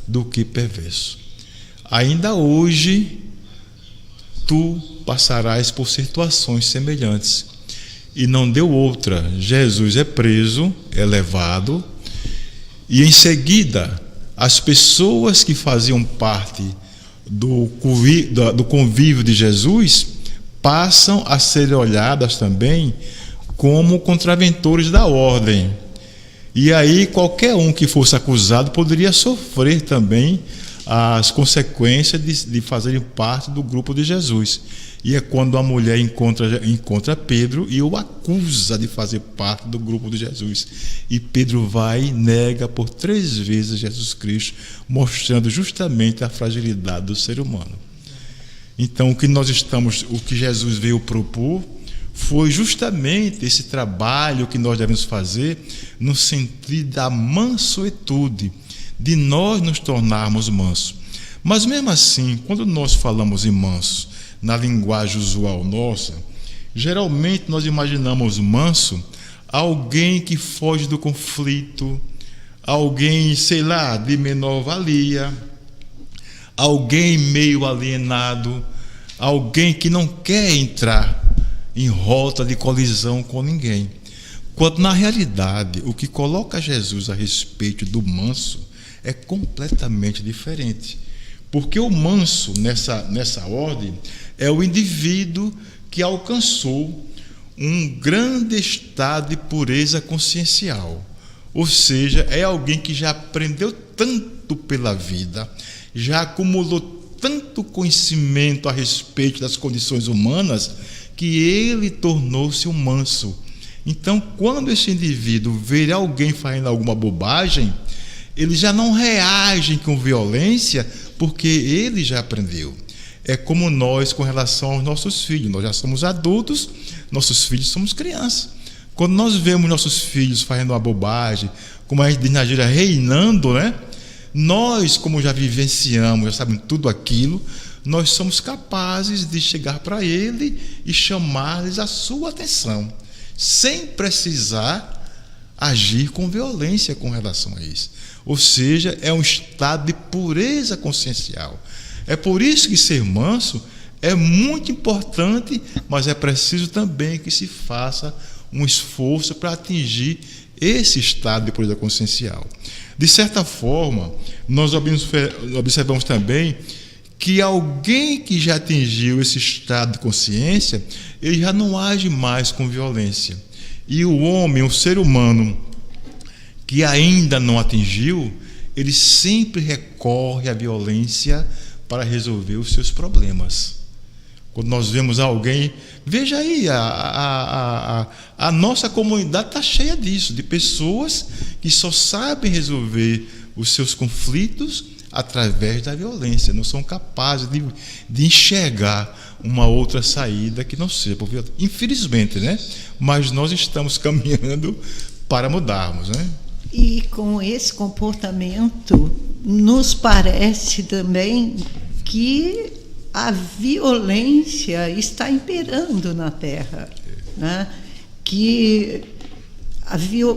do que perverso. Ainda hoje tu passarás por situações semelhantes. E não deu outra. Jesus é preso, é levado, e em seguida as pessoas que faziam parte do convívio de Jesus passam a ser olhadas também como contraventores da ordem. E aí qualquer um que fosse acusado poderia sofrer também as consequências de fazerem parte do grupo de Jesus. E é quando a mulher encontra Pedro e o acusa de fazer parte do grupo de Jesus. E Pedro vai e nega por 3 vezes Jesus Cristo, mostrando justamente a fragilidade do ser humano. Então, o que Jesus veio propor foi justamente esse trabalho que nós devemos fazer no sentido da mansuetude, de nós nos tornarmos mansos. Mas mesmo assim, quando nós falamos em manso, na linguagem usual nossa, geralmente nós imaginamos manso alguém que foge do conflito, alguém, de menor valia, alguém meio alienado, alguém que não quer entrar em rota de colisão com ninguém. Quando na realidade o que coloca Jesus a respeito do manso é completamente diferente. Porque o manso, nessa ordem, é o indivíduo que alcançou um grande estado de pureza consciencial. Ou seja, é alguém que já aprendeu tanto pela vida, já acumulou tanto conhecimento a respeito das condições humanas, que ele tornou-se um manso. Então, quando esse indivíduo vê alguém fazendo alguma bobagem, ele já não reage com violência, porque ele já aprendeu. É como nós com relação aos nossos filhos. Nós já somos adultos, nossos filhos somos crianças. Quando nós vemos nossos filhos fazendo uma bobagem, como a gente diz na gíria, reinando, nós, como já vivenciamos, já sabemos tudo aquilo, nós somos capazes de chegar para ele e chamar-lhes a sua atenção, sem precisar agir com violência com relação a isso. Ou seja, é um estado de pureza consciencial. É por isso que ser manso é muito importante, mas é preciso também que se faça um esforço para atingir esse estado de pureza consciencial. De certa forma, nós observamos também que alguém que já atingiu esse estado de consciência, ele já não age mais com violência. E o homem, o ser humano, que ainda não atingiu, ele sempre recorre à violência para resolver os seus problemas. Quando nós vemos alguém, veja aí, a nossa comunidade está cheia disso, de pessoas que só sabem resolver os seus conflitos através da violência, não são capazes de enxergar uma outra saída que não seja por violência. Infelizmente, mas nós estamos caminhando para mudarmos, E com esse comportamento, nos parece também que a violência está imperando na Terra, que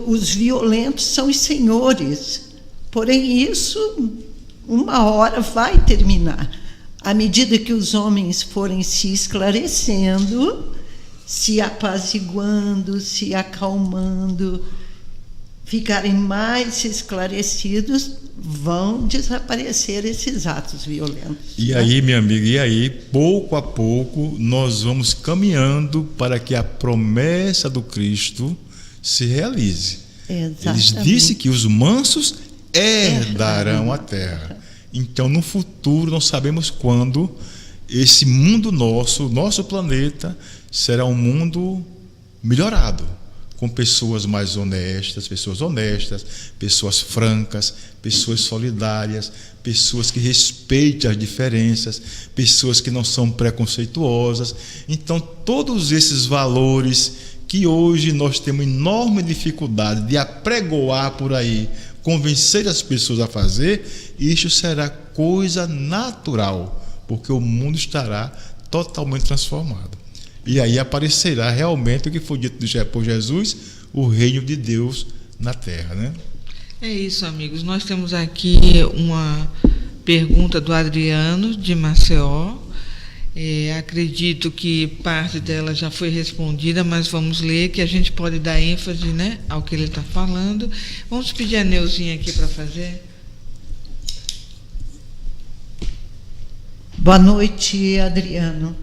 os violentos são os senhores. Porém, isso, uma hora vai terminar. À medida que os homens forem se esclarecendo, se apaziguando, se acalmando, ficarem mais esclarecidos, vão desaparecer esses atos violentos. E aí, minha amiga, pouco a pouco, nós vamos caminhando para que a promessa do Cristo se realize. Exatamente. Ele disse que os mansos herdarão a terra. Então, no futuro, não sabemos quando esse mundo nosso planeta, será um mundo melhorado, com pessoas mais honestas, pessoas francas, pessoas solidárias, pessoas que respeitem as diferenças, pessoas que não são preconceituosas. Então, todos esses valores que hoje nós temos enorme dificuldade de apregoar por aí, convencer as pessoas a fazer, isso será coisa natural, porque o mundo estará totalmente transformado. E aí aparecerá realmente o que foi dito por Jesus, o reino de Deus na terra, né? É isso, amigos. Nós temos aqui uma pergunta do Adriano, de Maceió. Acredito que parte dela já foi respondida, mas vamos ler, que a gente pode dar ênfase, né, ao que ele está falando. Vamos pedir a Neuzinha aqui para fazer. Boa noite, Adriano.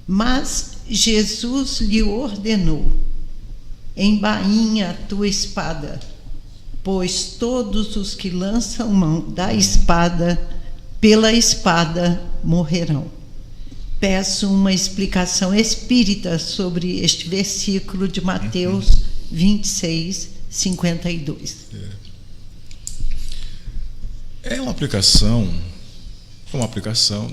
Mas Jesus lhe ordenou: embainha a tua espada, pois todos os que lançam mão da espada, pela espada morrerão. Peço uma explicação espírita sobre este versículo de Mateus 26, 52. É uma aplicação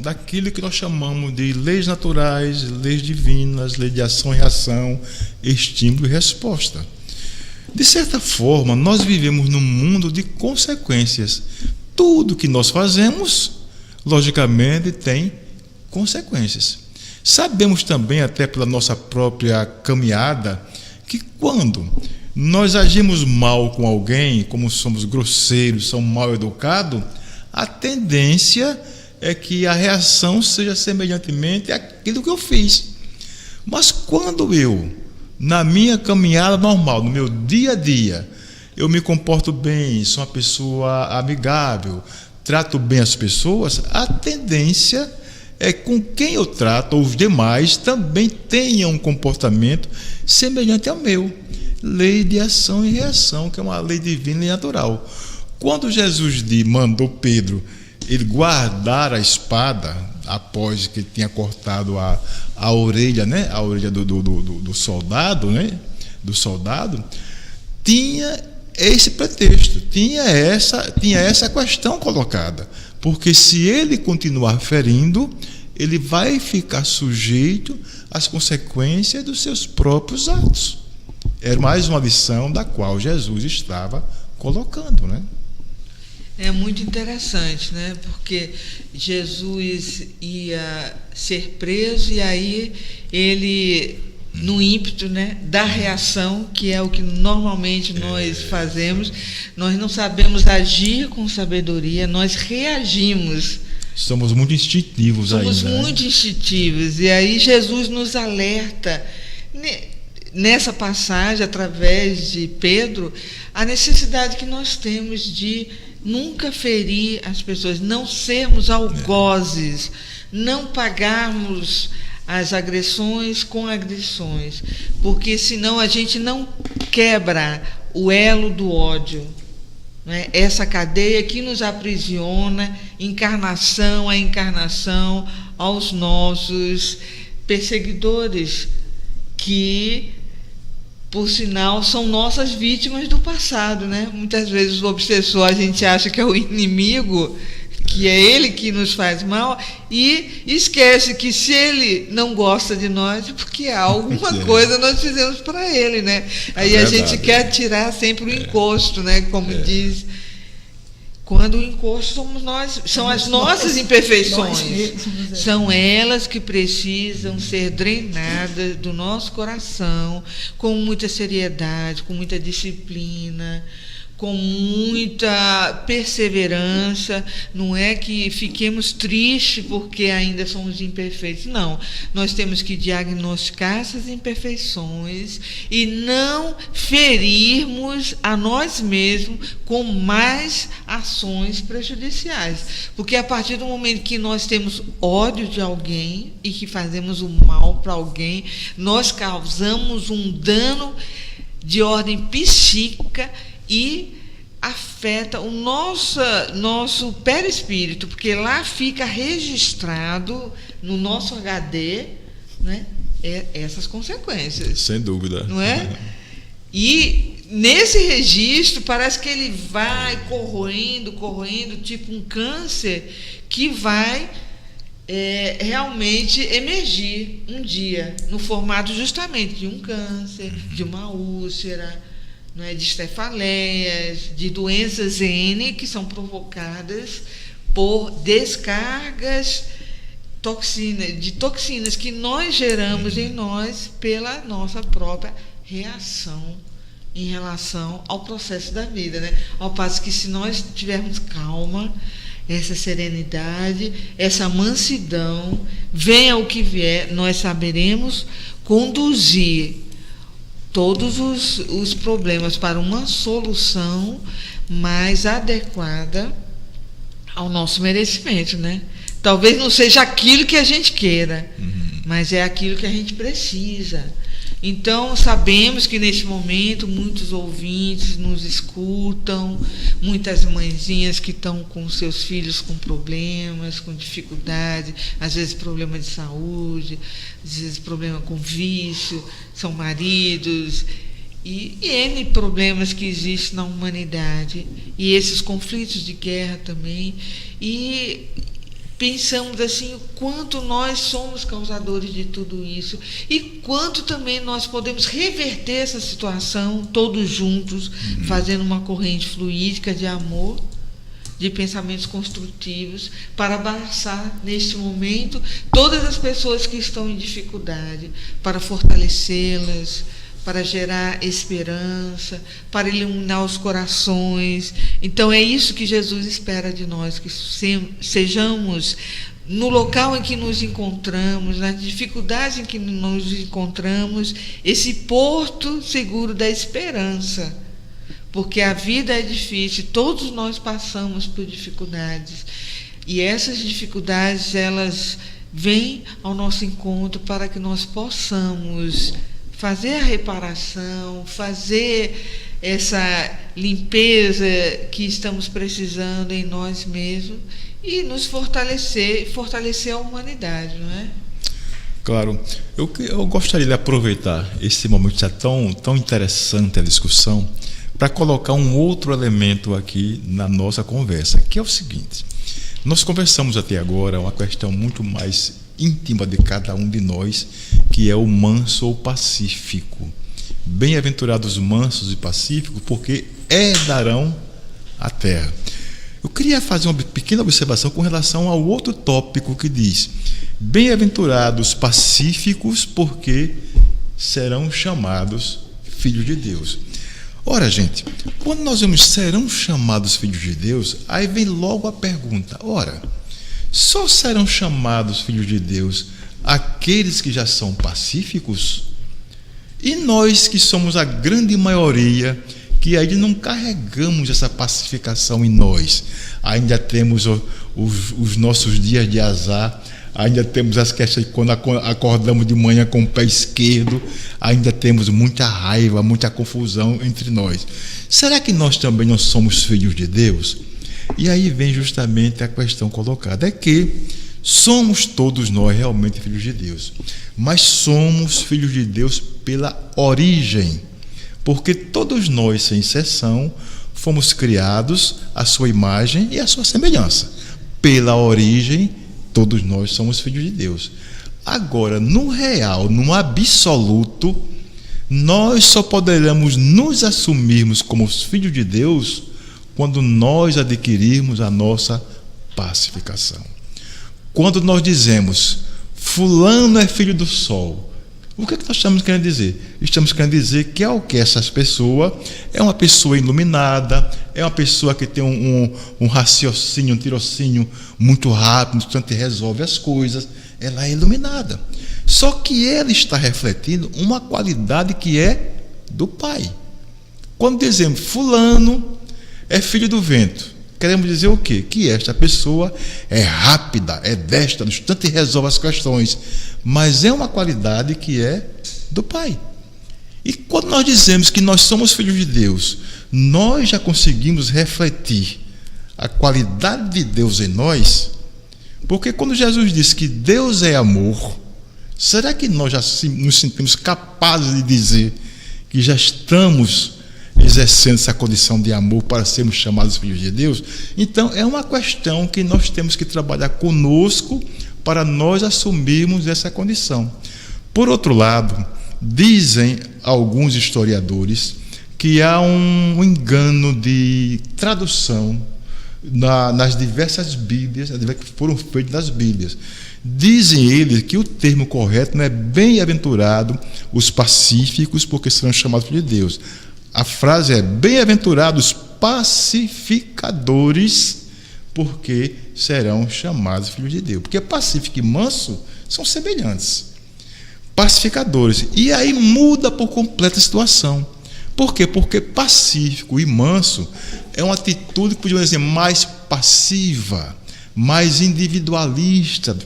daquilo que nós chamamos de leis naturais, leis divinas, lei de ação e reação, estímulo e resposta. De certa forma, nós vivemos num mundo de consequências. Tudo que nós fazemos, logicamente, tem consequências. Sabemos também, até pela nossa própria caminhada, que quando nós agimos mal com alguém, como somos grosseiros, somos mal educados, a tendência é que a reação seja semelhantemente àquilo que eu fiz. Mas quando eu, na minha caminhada normal, no meu dia a dia, eu me comporto bem, sou uma pessoa amigável, trato bem as pessoas, a tendência é que com quem eu trato, os demais, também tenham um comportamento semelhante ao meu. Lei de ação e reação, que é uma lei divina e natural. Quando Jesus mandou Pedro ele guardar a espada, após que tinha cortado a orelha, né? A orelha do soldado, né? Do soldado, tinha esse pretexto, tinha essa questão colocada, porque se ele continuar ferindo, ele vai ficar sujeito às consequências dos seus próprios atos. Era mais uma lição da qual Jesus estava colocando, né? É muito interessante, né? Porque Jesus ia ser preso e aí ele, no ímpeto, né, da reação, que é o que normalmente nós fazemos, nós não sabemos agir com sabedoria, nós reagimos. Somos muito instintivos ainda. Somos muito instintivos. E aí Jesus nos alerta, nessa passagem, através de Pedro, a necessidade que nós temos de nunca ferir as pessoas, não sermos algozes, não pagarmos as agressões com agressões, porque senão a gente não quebra o elo do ódio, né? Essa cadeia que nos aprisiona, encarnação a encarnação, aos nossos perseguidores, que, por sinal, são nossas vítimas do passado, né? Muitas vezes o obsessor, a gente acha que é o inimigo, que é ele que nos faz mal, e esquece que se ele não gosta de nós, é porque alguma coisa nós fizemos para ele, né? Aí a gente quer tirar sempre o encosto, né? Como diz, quando o encosto somos nós, são as nossas imperfeições, são elas que precisam ser drenadas do nosso coração com muita seriedade, com muita disciplina, com muita perseverança. Não é que fiquemos tristes porque ainda somos imperfeitos, não. Nós temos que diagnosticar essas imperfeições e não ferirmos a nós mesmos com mais ações prejudiciais, porque a partir do momento que nós temos ódio de alguém e que fazemos o mal para alguém, nós causamos um dano de ordem psíquica e afeta o nosso perispírito, porque lá fica registrado no nosso HD, né, essas consequências. Sem dúvida. Não é? E nesse registro parece que ele vai corroendo, tipo um câncer que vai realmente emergir um dia no formato justamente de um câncer, de uma úlcera, não é, de cefaleias, de doenças N que são provocadas por descargas de toxinas que nós geramos em nós pela nossa própria reação em relação ao processo da vida, né? Ao passo que, se nós tivermos calma, essa serenidade, essa mansidão, venha o que vier, nós saberemos conduzir todos os problemas para uma solução mais adequada ao nosso merecimento, né? Talvez não seja aquilo que a gente queira, mas é aquilo que a gente precisa. Então, sabemos que neste momento muitos ouvintes nos escutam, muitas mãezinhas que estão com seus filhos com problemas, com dificuldade, às vezes problema de saúde, às vezes problema com vício, são maridos, e N problemas que existem na humanidade, e esses conflitos de guerra também, e pensamos assim, o quanto nós somos causadores de tudo isso e quanto também nós podemos reverter essa situação todos juntos, fazendo uma corrente fluídica de amor, de pensamentos construtivos, para abraçar neste momento todas as pessoas que estão em dificuldade, para fortalecê-las, para gerar esperança, para iluminar os corações. Então é isso que Jesus espera de nós, que sejamos, no local em que nos encontramos, nas dificuldades em que nos encontramos, esse porto seguro da esperança, porque a vida é difícil, todos nós passamos por dificuldades, e essas dificuldades, elas vêm ao nosso encontro para que nós possamos fazer a reparação, fazer essa limpeza que estamos precisando em nós mesmos e nos fortalecer a humanidade, não é? Claro. Eu gostaria de aproveitar esse momento que está tão interessante a discussão para colocar um outro elemento aqui na nossa conversa, que é o seguinte: nós conversamos até agora uma questão muito mais íntima de cada um de nós, que é o manso ou pacífico. Bem-aventurados mansos e pacíficos, porque herdarão a terra. Eu queria fazer uma pequena observação com relação ao outro tópico que diz: bem-aventurados pacíficos, porque serão chamados filhos de Deus. Ora, gente, quando nós vemos serão chamados filhos de Deus, aí vem logo a pergunta: ora, só serão chamados filhos de Deus aqueles que já são pacíficos? E nós que somos a grande maioria, que ainda não carregamos essa pacificação em nós, ainda temos os nossos dias de azar, ainda temos as questões quando acordamos de manhã com o pé esquerdo, ainda temos muita raiva, muita confusão entre nós. Será que nós também não somos filhos de Deus? E aí vem justamente a questão colocada, é que somos todos nós realmente filhos de Deus, mas somos filhos de Deus pela origem, porque todos nós, sem exceção, fomos criados à sua imagem e à sua semelhança. Pela origem, todos nós somos filhos de Deus. Agora, no real, no absoluto, nós só poderemos nos assumirmos como os filhos de Deus quando nós adquirirmos a nossa pacificação. Quando nós dizemos, fulano é filho do sol, o que nós estamos querendo dizer? Estamos querendo dizer que é o que essa pessoa é uma pessoa iluminada, é uma pessoa que tem um raciocínio, um tirocínio muito rápido, portanto resolve as coisas, ela é iluminada. Só que ela está refletindo uma qualidade que é do Pai. Quando dizemos fulano é filho do vento, queremos dizer o quê? Que esta pessoa é rápida, é destra, no instante resolve as questões, mas é uma qualidade que é do Pai. E quando nós dizemos que nós somos filhos de Deus, nós já conseguimos refletir a qualidade de Deus em nós, porque quando Jesus disse que Deus é amor, será que nós já nos sentimos capazes de dizer que já estamos exercendo essa condição de amor para sermos chamados filhos de Deus? Então, é uma questão que nós temos que trabalhar conosco para nós assumirmos essa condição. Por outro lado, dizem alguns historiadores que há um engano de tradução nas diversas Bíblias, que foram feitas nas Bíblias. Dizem eles que o termo correto não é bem-aventurado os pacíficos, porque serão chamados filhos de Deus. A frase é: bem-aventurados pacificadores, porque serão chamados filhos de Deus. Porque pacífico e manso são semelhantes. Pacificadores. E aí muda por completo a situação. Por quê? Porque pacífico e manso é uma atitude, podemos dizer, mais passiva, mais individualista.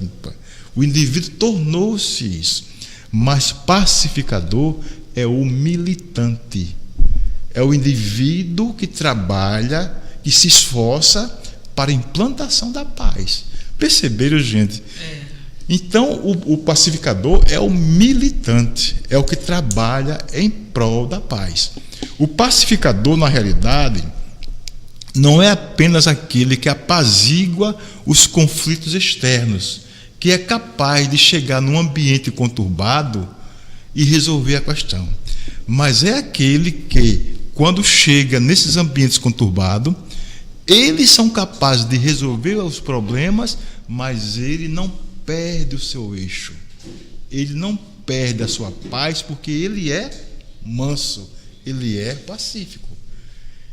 O indivíduo tornou-se isso. Mas pacificador é o militante. É o indivíduo que trabalha, que se esforça para a implantação da paz. Perceberam, gente? Então, o pacificador é o militante, é o que trabalha em prol da paz. O pacificador, na realidade, não é apenas aquele que apazigua os conflitos externos, que é capaz de chegar num ambiente conturbado e resolver a questão. Mas é aquele que, quando chega nesses ambientes conturbados, eles são capazes de resolver os problemas, mas ele não perde o seu eixo. Ele não perde a sua paz, porque ele é manso, ele é pacífico.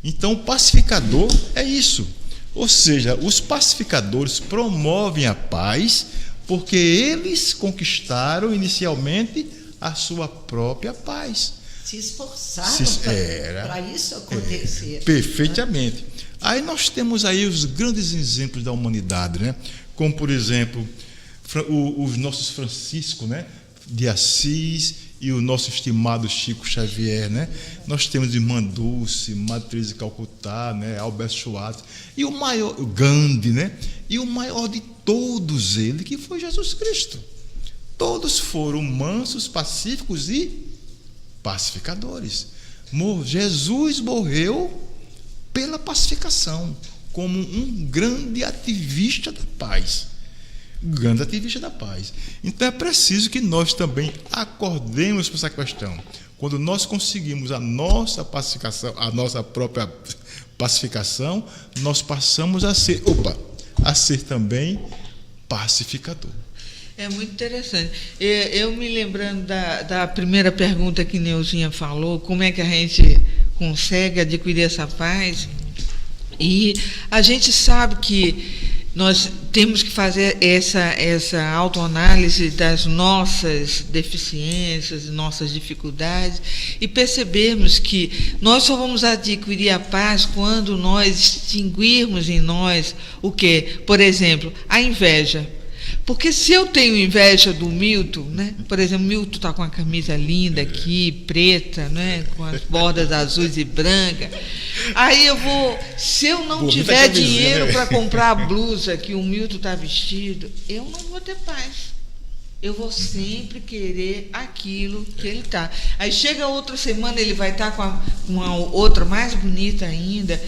Então, o pacificador é isso. Ou seja, os pacificadores promovem a paz porque eles conquistaram inicialmente a sua própria paz. Se esforçaram para isso acontecer. Perfeitamente. Aí nós temos aí os grandes exemplos da humanidade, né? Como, por exemplo, os nossos Francisco, né, de Assis, e o nosso estimado Chico Xavier, né? Nós temos Irmã Dulce, Madre Teresa de Calcutá, né? Albert Schweitzer, e o maior, Gandhi, né? E o maior de todos eles, que foi Jesus Cristo. Todos foram mansos, pacíficos e pacificadores. Jesus morreu pela pacificação, como um grande ativista da paz. Grande ativista da paz. Então é preciso que nós também acordemos para essa questão. Quando nós conseguimos a nossa pacificação, a nossa própria pacificação, nós passamos a ser também pacificador. É muito interessante. Eu me lembrando da primeira pergunta que Neuzinha falou, como é que a gente consegue adquirir essa paz? E a gente sabe que nós temos que fazer essa autoanálise das nossas deficiências, nossas dificuldades, e percebermos que nós só vamos adquirir a paz quando nós extinguirmos em nós o quê? Por exemplo, a inveja. Porque se eu tenho inveja do Milton, né? Por exemplo, o Milton está com uma camisa linda aqui, preta, né? Com as bordas azuis e brancas. Aí eu vou, se eu não tiver dinheiro para comprar a blusa que o Milton está vestido, eu não vou ter paz. Eu vou sempre querer aquilo que ele está. Aí chega outra semana, ele vai estar com uma outra mais bonita ainda.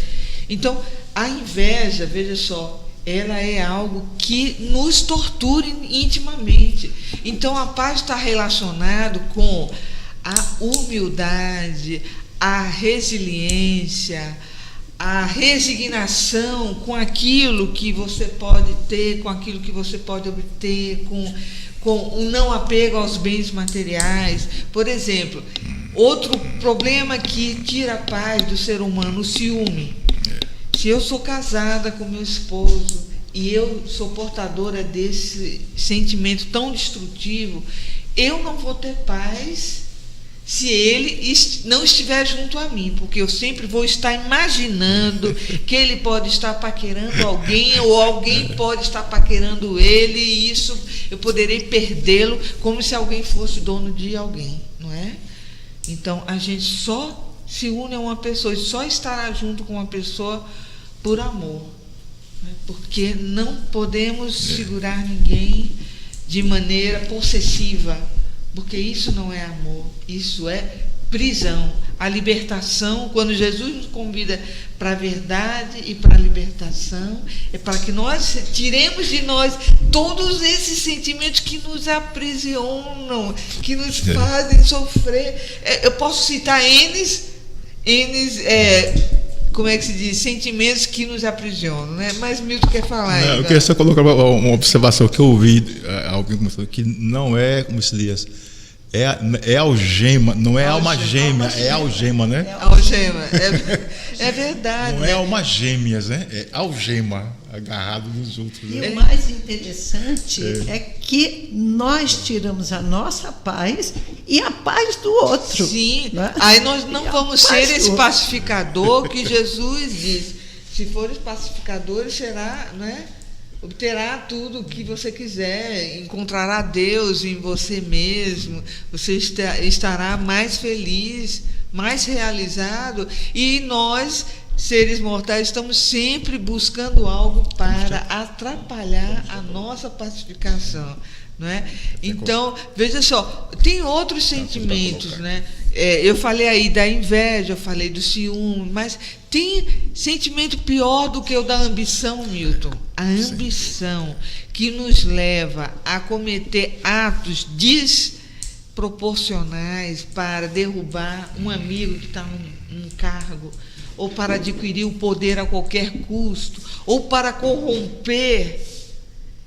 Então, a inveja, veja só, ela é algo que nos tortura intimamente. Então, a paz está relacionado com a humildade, a resiliência, a resignação com aquilo que você pode ter, com aquilo que você pode obter, com um não apego aos bens materiais. Por exemplo, outro problema que tira a paz do ser humano, o ciúme. Se eu sou casada com meu esposo e eu sou portadora desse sentimento tão destrutivo, eu não vou ter paz se ele não estiver junto a mim, porque eu sempre vou estar imaginando que ele pode estar paquerando alguém ou alguém pode estar paquerando ele, e isso eu poderei perdê-lo como se alguém fosse dono de alguém, não é? Então, a gente só se une a uma pessoa e só estará junto com uma pessoa por amor, né? Porque não podemos segurar ninguém de maneira possessiva, porque isso não é amor, isso é prisão. A libertação, quando Jesus nos convida para a verdade e para a libertação, é para que nós tiremos de nós todos esses sentimentos que nos aprisionam, que nos fazem sofrer. Eu posso citar como é que se diz? Sentimentos que nos aprisionam, né? Mas Milton quer falar aí. Eu queria só colocar uma observação que eu ouvi, alguém começou, que não é, como se diz, é algema, não é alma gêmea, é algema, né? Algema, é verdade. Não é alma gêmeas, né? É algema, agarrado nos outros. E Né? o mais interessante é que nós tiramos a nossa paz e a paz do outro. Sim, né? aí nós não vamos ser esse outro. pacificador que Jesus diz. Se fores pacificadores, será, né? Obterá tudo o que você quiser, encontrará Deus em você mesmo, você estará mais feliz, mais realizado, e nós, seres mortais, estamos sempre buscando algo para atrapalhar a nossa pacificação, não é? Então, veja só, tem outros sentimentos, né? Eu falei aí da inveja, eu falei do ciúme, mas tem sentimento pior do que o da ambição, Milton. A ambição que nos leva a cometer atos desproporcionais para derrubar um amigo que está num cargo, ou para adquirir o poder a qualquer custo, ou para corromper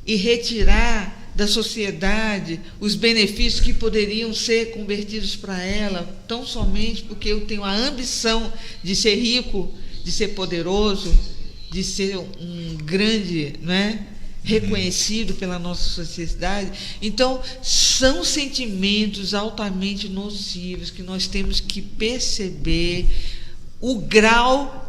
e retirar da sociedade os benefícios que poderiam ser convertidos para ela, tão somente porque eu tenho a ambição de ser rico, de ser poderoso, de ser um grande, né, reconhecido pela nossa sociedade. Então, são sentimentos altamente nocivos que nós temos que perceber o grau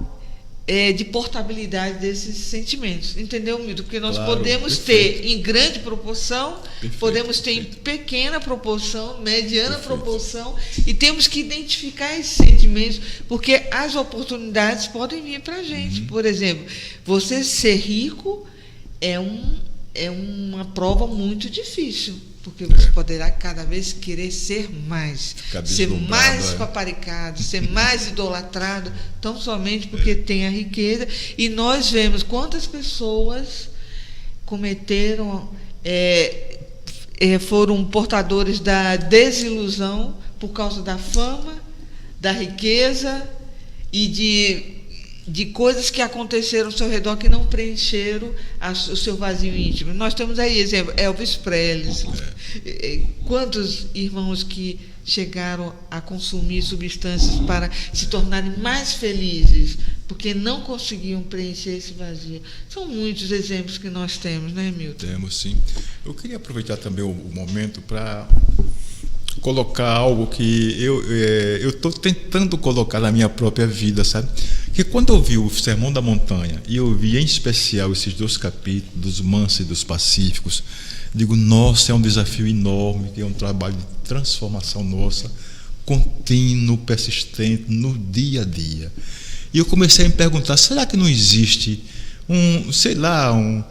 de portabilidade desses sentimentos, entendeu, Milton? Porque nós podemos ter em grande proporção, podemos ter em pequena proporção, mediana proporção, e temos que identificar esses sentimentos, porque as oportunidades podem vir para a gente. Por exemplo, você ser rico é uma prova muito difícil, porque você poderá cada vez querer ser mais, ser mais paparicado, ser mais idolatrado, tão somente porque tem a riqueza. E nós vemos quantas pessoas cometeram, foram portadores da desilusão por causa da fama, da riqueza e de coisas que aconteceram ao seu redor que não preencheram o seu vazio íntimo. Nós temos aí, exemplo, Elvis Presley. Quantos irmãos que chegaram a consumir substâncias para se tornarem mais felizes, porque não conseguiam preencher esse vazio. São muitos exemplos que nós temos, né, Milton? Temos, sim. Eu queria aproveitar também o momento para colocar algo que eu estou tentando colocar na minha própria vida, sabe? Que quando eu vi o Sermão da Montanha, e eu vi em especial esses 2 capítulos, dos mansos e dos pacíficos, digo, nossa, é um desafio enorme, que é um trabalho de transformação nossa, contínuo, persistente, no dia a dia. E eu comecei a me perguntar, será que não existe um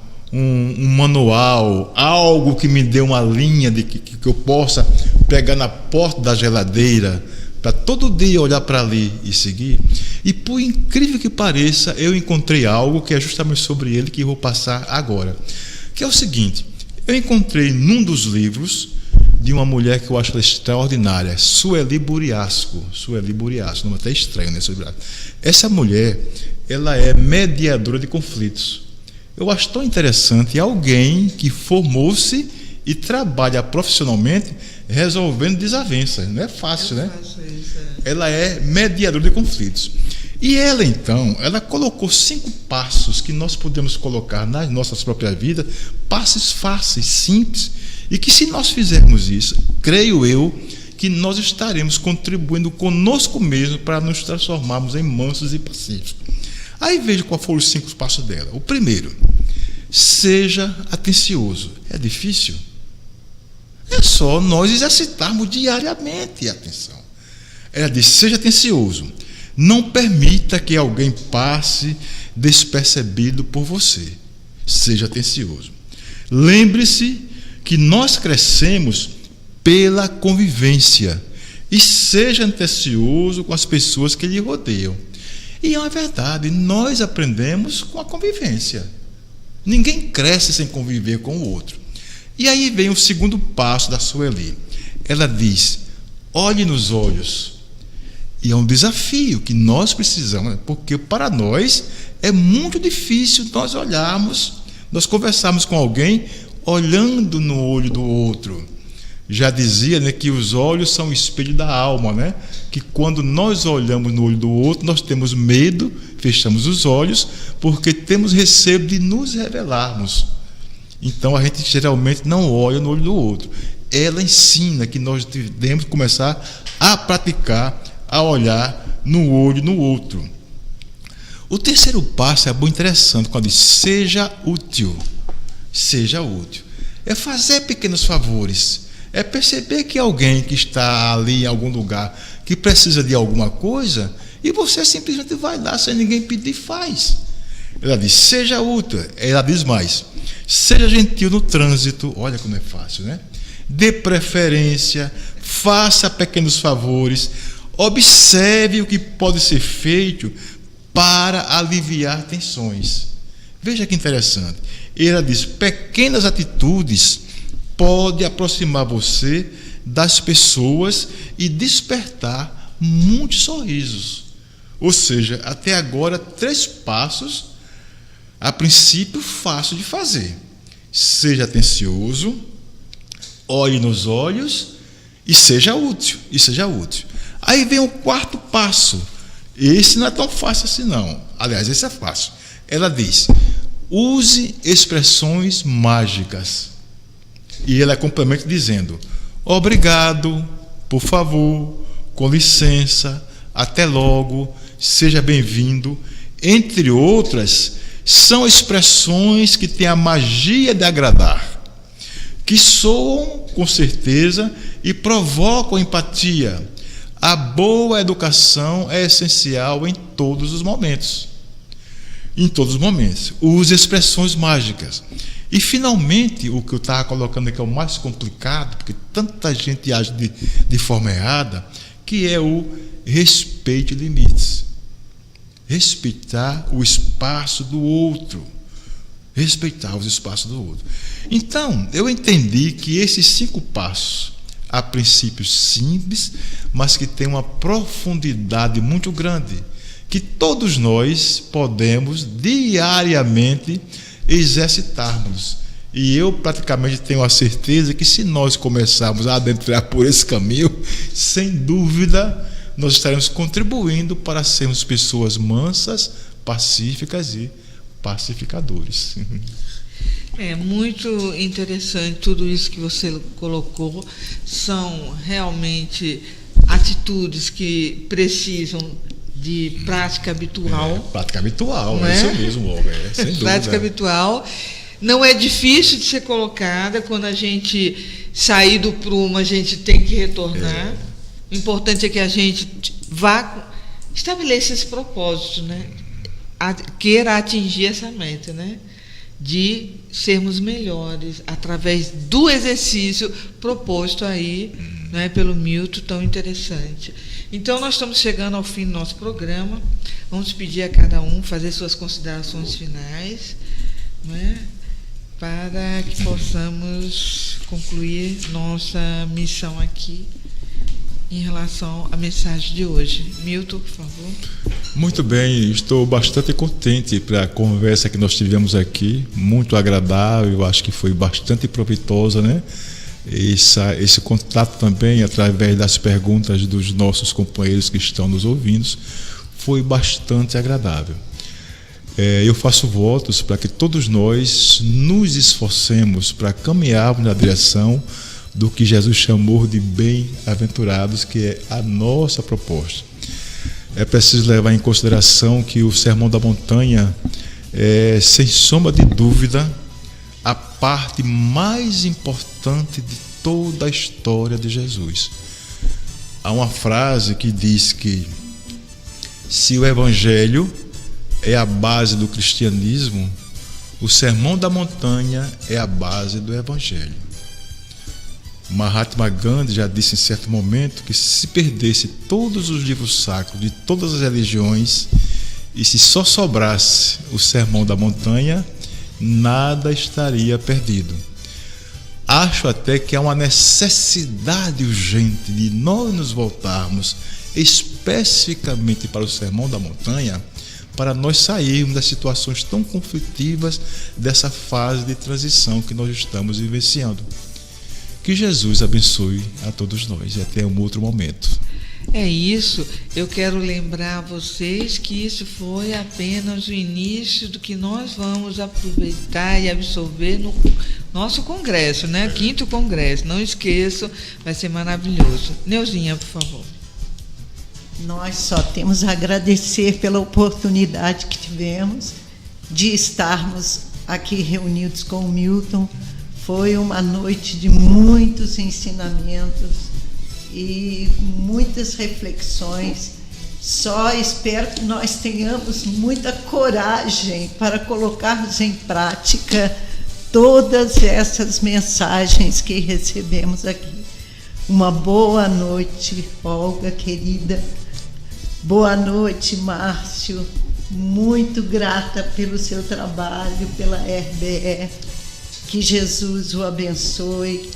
manual, algo que me dê uma linha de que eu possa pegar na porta da geladeira para todo dia olhar para ali e seguir? E por incrível que pareça, eu encontrei algo que é justamente sobre ele que eu vou passar agora, que é o seguinte: eu encontrei num dos livros de uma mulher que eu acho extraordinária, Sueli Buriasco, nome até estranho, né? Essa mulher, ela é mediadora de conflitos. Eu acho tão interessante alguém que formou-se e trabalha profissionalmente resolvendo desavenças. Não é fácil, né? Ela é mediadora de conflitos. E ela, então, ela colocou 5 passos que nós podemos colocar nas nossas próprias vidas, passos fáceis, simples, e que se nós fizermos isso, creio eu, que nós estaremos contribuindo conosco mesmo para nos transformarmos em mansos e pacíficos. Aí veja qual foram os 5 passos dela. O primeiro, seja atencioso. É difícil? É só nós exercitarmos diariamente a atenção. Ela diz: seja atencioso. Não permita que alguém passe despercebido por você. Seja atencioso. Lembre-se que nós crescemos pela convivência. E seja atencioso com as pessoas que lhe rodeiam. E é uma verdade, nós aprendemos com a convivência. Ninguém cresce sem conviver com o outro. E aí vem o segundo passo da Sueli. Ela diz: olhe nos olhos. E é um desafio que nós precisamos, porque para nós é muito difícil nós olharmos, nós conversarmos com alguém olhando no olho do outro. Já dizia, né, que os olhos são o espelho da alma, né? Que quando nós olhamos no olho do outro, nós temos medo, fechamos os olhos, porque temos receio de nos revelarmos. Então a gente geralmente não olha no olho do outro. Ela ensina que nós devemos começar a praticar, a olhar no olho no outro. O terceiro passo é bem interessante, quando diz: seja útil. Seja útil. É fazer pequenos favores. É perceber que alguém que está ali em algum lugar que precisa de alguma coisa e você simplesmente vai lá sem ninguém pedir, faz. Ela diz: seja útil. Ela diz mais: seja gentil no trânsito. Olha como é fácil, né? Dê preferência, faça pequenos favores, observe o que pode ser feito para aliviar tensões. Veja que interessante. Ela diz: pequenas atitudes podem aproximar você das pessoas e despertar muitos sorrisos. Ou seja, até agora 3 passos, a princípio fácil de fazer. Seja atencioso, olhe nos olhos e seja útil. Aí vem o 4º passo. Esse não é tão fácil assim não. Aliás, esse é fácil. Ela diz: use expressões mágicas. E ela complementa dizendo: obrigado, por favor, com licença, até logo, seja bem-vindo, entre outras, são expressões que têm a magia de agradar, que soam com certeza e provocam empatia. A boa educação é essencial em todos os momentos. Em todos os momentos. Use expressões mágicas. E, finalmente, o que eu estava colocando aqui é o mais complicado, porque tanta gente age de forma errada, que é o respeite limites. Respeitar o espaço do outro. Respeitar os espaços do outro. Então, eu entendi que esses 5 passos, a princípio simples, mas que tem uma profundidade muito grande, que todos nós podemos diariamente exercitarmos. E eu praticamente tenho a certeza que se nós começarmos a adentrar por esse caminho, sem dúvida, nós estaremos contribuindo para sermos pessoas mansas, pacíficas e pacificadores. É muito interessante tudo isso que você colocou. São realmente atitudes que precisam de prática habitual. Prática habitual, não é isso mesmo, Olga, sem dúvida. Prática habitual. Não é difícil de ser colocada. Quando a gente sair do prumo, a gente tem que retornar. O importante é que a gente vá estabelecer esse propósito, né? Queira atingir essa meta, né? De sermos melhores através do exercício proposto aí, né, pelo Milton, tão interessante. Então, nós estamos chegando ao fim do nosso programa. Vamos pedir a cada um fazer suas considerações finais, né, para que possamos concluir nossa missão aqui em relação à mensagem de hoje. Milton, por favor. Muito bem, estou bastante contente pela conversa que nós tivemos aqui, muito agradável, acho que foi bastante proveitosa, né? Esse contato também, através das perguntas dos nossos companheiros que estão nos ouvindo, foi bastante agradável. Eu faço votos para que todos nós nos esforcemos para caminharmos na direção do que Jesus chamou de bem-aventurados, que é a nossa proposta. É preciso levar em consideração que o Sermão da Montanha é, sem sombra de dúvida, a parte mais importante de toda a história de Jesus. há uma frase que diz que se o Evangelho é a base do cristianismo, o Sermão da Montanha é a base do Evangelho. Mahatma Gandhi já disse em certo momento que se perdesse todos os livros sacros de todas as religiões e se só sobrasse o Sermão da Montanha, nada estaria perdido. Acho até que há uma necessidade urgente de nós nos voltarmos especificamente para o Sermão da Montanha, para nós sairmos das situações tão conflitivas dessa fase de transição que nós estamos vivenciando. Que Jesus abençoe a todos nós e até um outro momento. É isso, eu quero lembrar a vocês que isso foi apenas o início do que nós vamos aproveitar e absorver no nosso congresso, né? 5º congresso, não esqueçam, vai ser maravilhoso. Neuzinha, por favor. Nós só temos a agradecer pela oportunidade que tivemos de estarmos aqui reunidos com o Milton. Foi uma noite de muitos ensinamentos e muitas reflexões. Só espero que nós tenhamos muita coragem para colocarmos em prática todas essas mensagens que recebemos aqui. Uma boa noite, Olga, querida. Boa noite, Márcio. Muito grata pelo seu trabalho, pela RBE. Que Jesus o abençoe.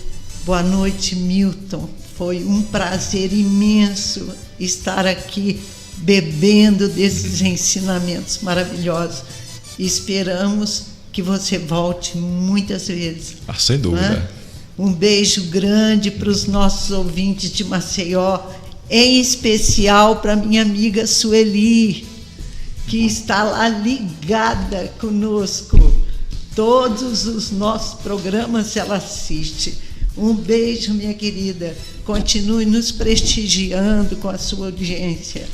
Boa noite, Milton. Foi um prazer imenso estar aqui bebendo desses ensinamentos maravilhosos. Esperamos que você volte muitas vezes. Sem dúvida. Um beijo grande para os nossos ouvintes de Maceió, em especial para minha amiga Sueli, que está lá ligada conosco. Todos os nossos programas ela assiste. Um beijo, minha querida. Continue nos prestigiando com a sua audiência.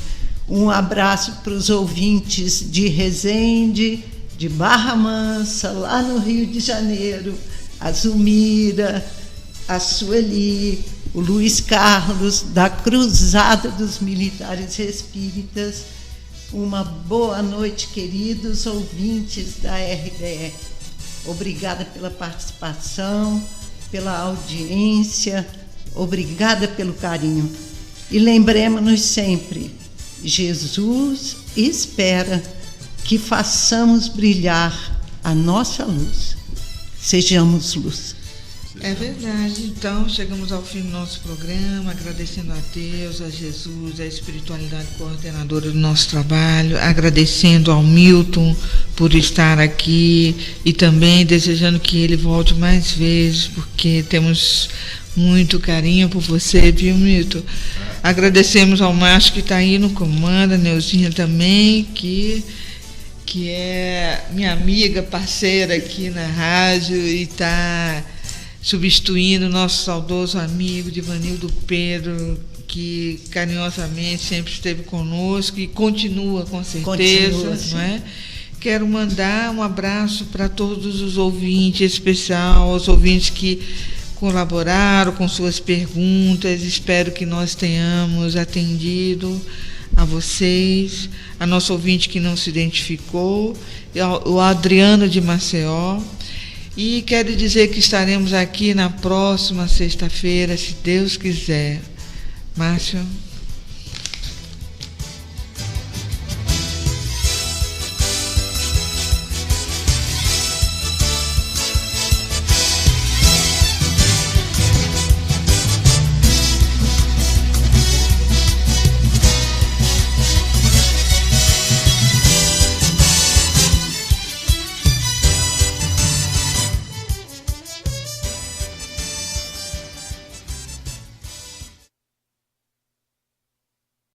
Um abraço para os ouvintes de Resende, de Barra Mansa, lá no Rio de Janeiro, a Zulmira, a Sueli, o Luiz Carlos, da Cruzada dos Militares Espíritas. Uma boa noite, queridos ouvintes da RBE. Obrigada pela participação, pela audiência, obrigada pelo carinho. E lembremos-nos sempre, Jesus espera que façamos brilhar a nossa luz. Sejamos luz. É verdade. Então, chegamos ao fim do nosso programa, agradecendo a Deus, a Jesus, a espiritualidade coordenadora do nosso trabalho, agradecendo ao Milton por estar aqui e também desejando que ele volte mais vezes, porque temos muito carinho por você, viu, Milton? Agradecemos ao Márcio que está aí no comando, a Neuzinha também, que é minha amiga, parceira aqui na rádio e está substituindo o nosso saudoso amigo Divanildo Pedro, que carinhosamente sempre esteve conosco e continua, com certeza, não é? Quero mandar um abraço para todos os ouvintes, em especial aos ouvintes que colaboraram com suas perguntas. Espero que nós tenhamos atendido a vocês, a nosso ouvinte que não se identificou, o Adriano de Maceió. E quero dizer que estaremos aqui na próxima sexta-feira, se Deus quiser. Márcio.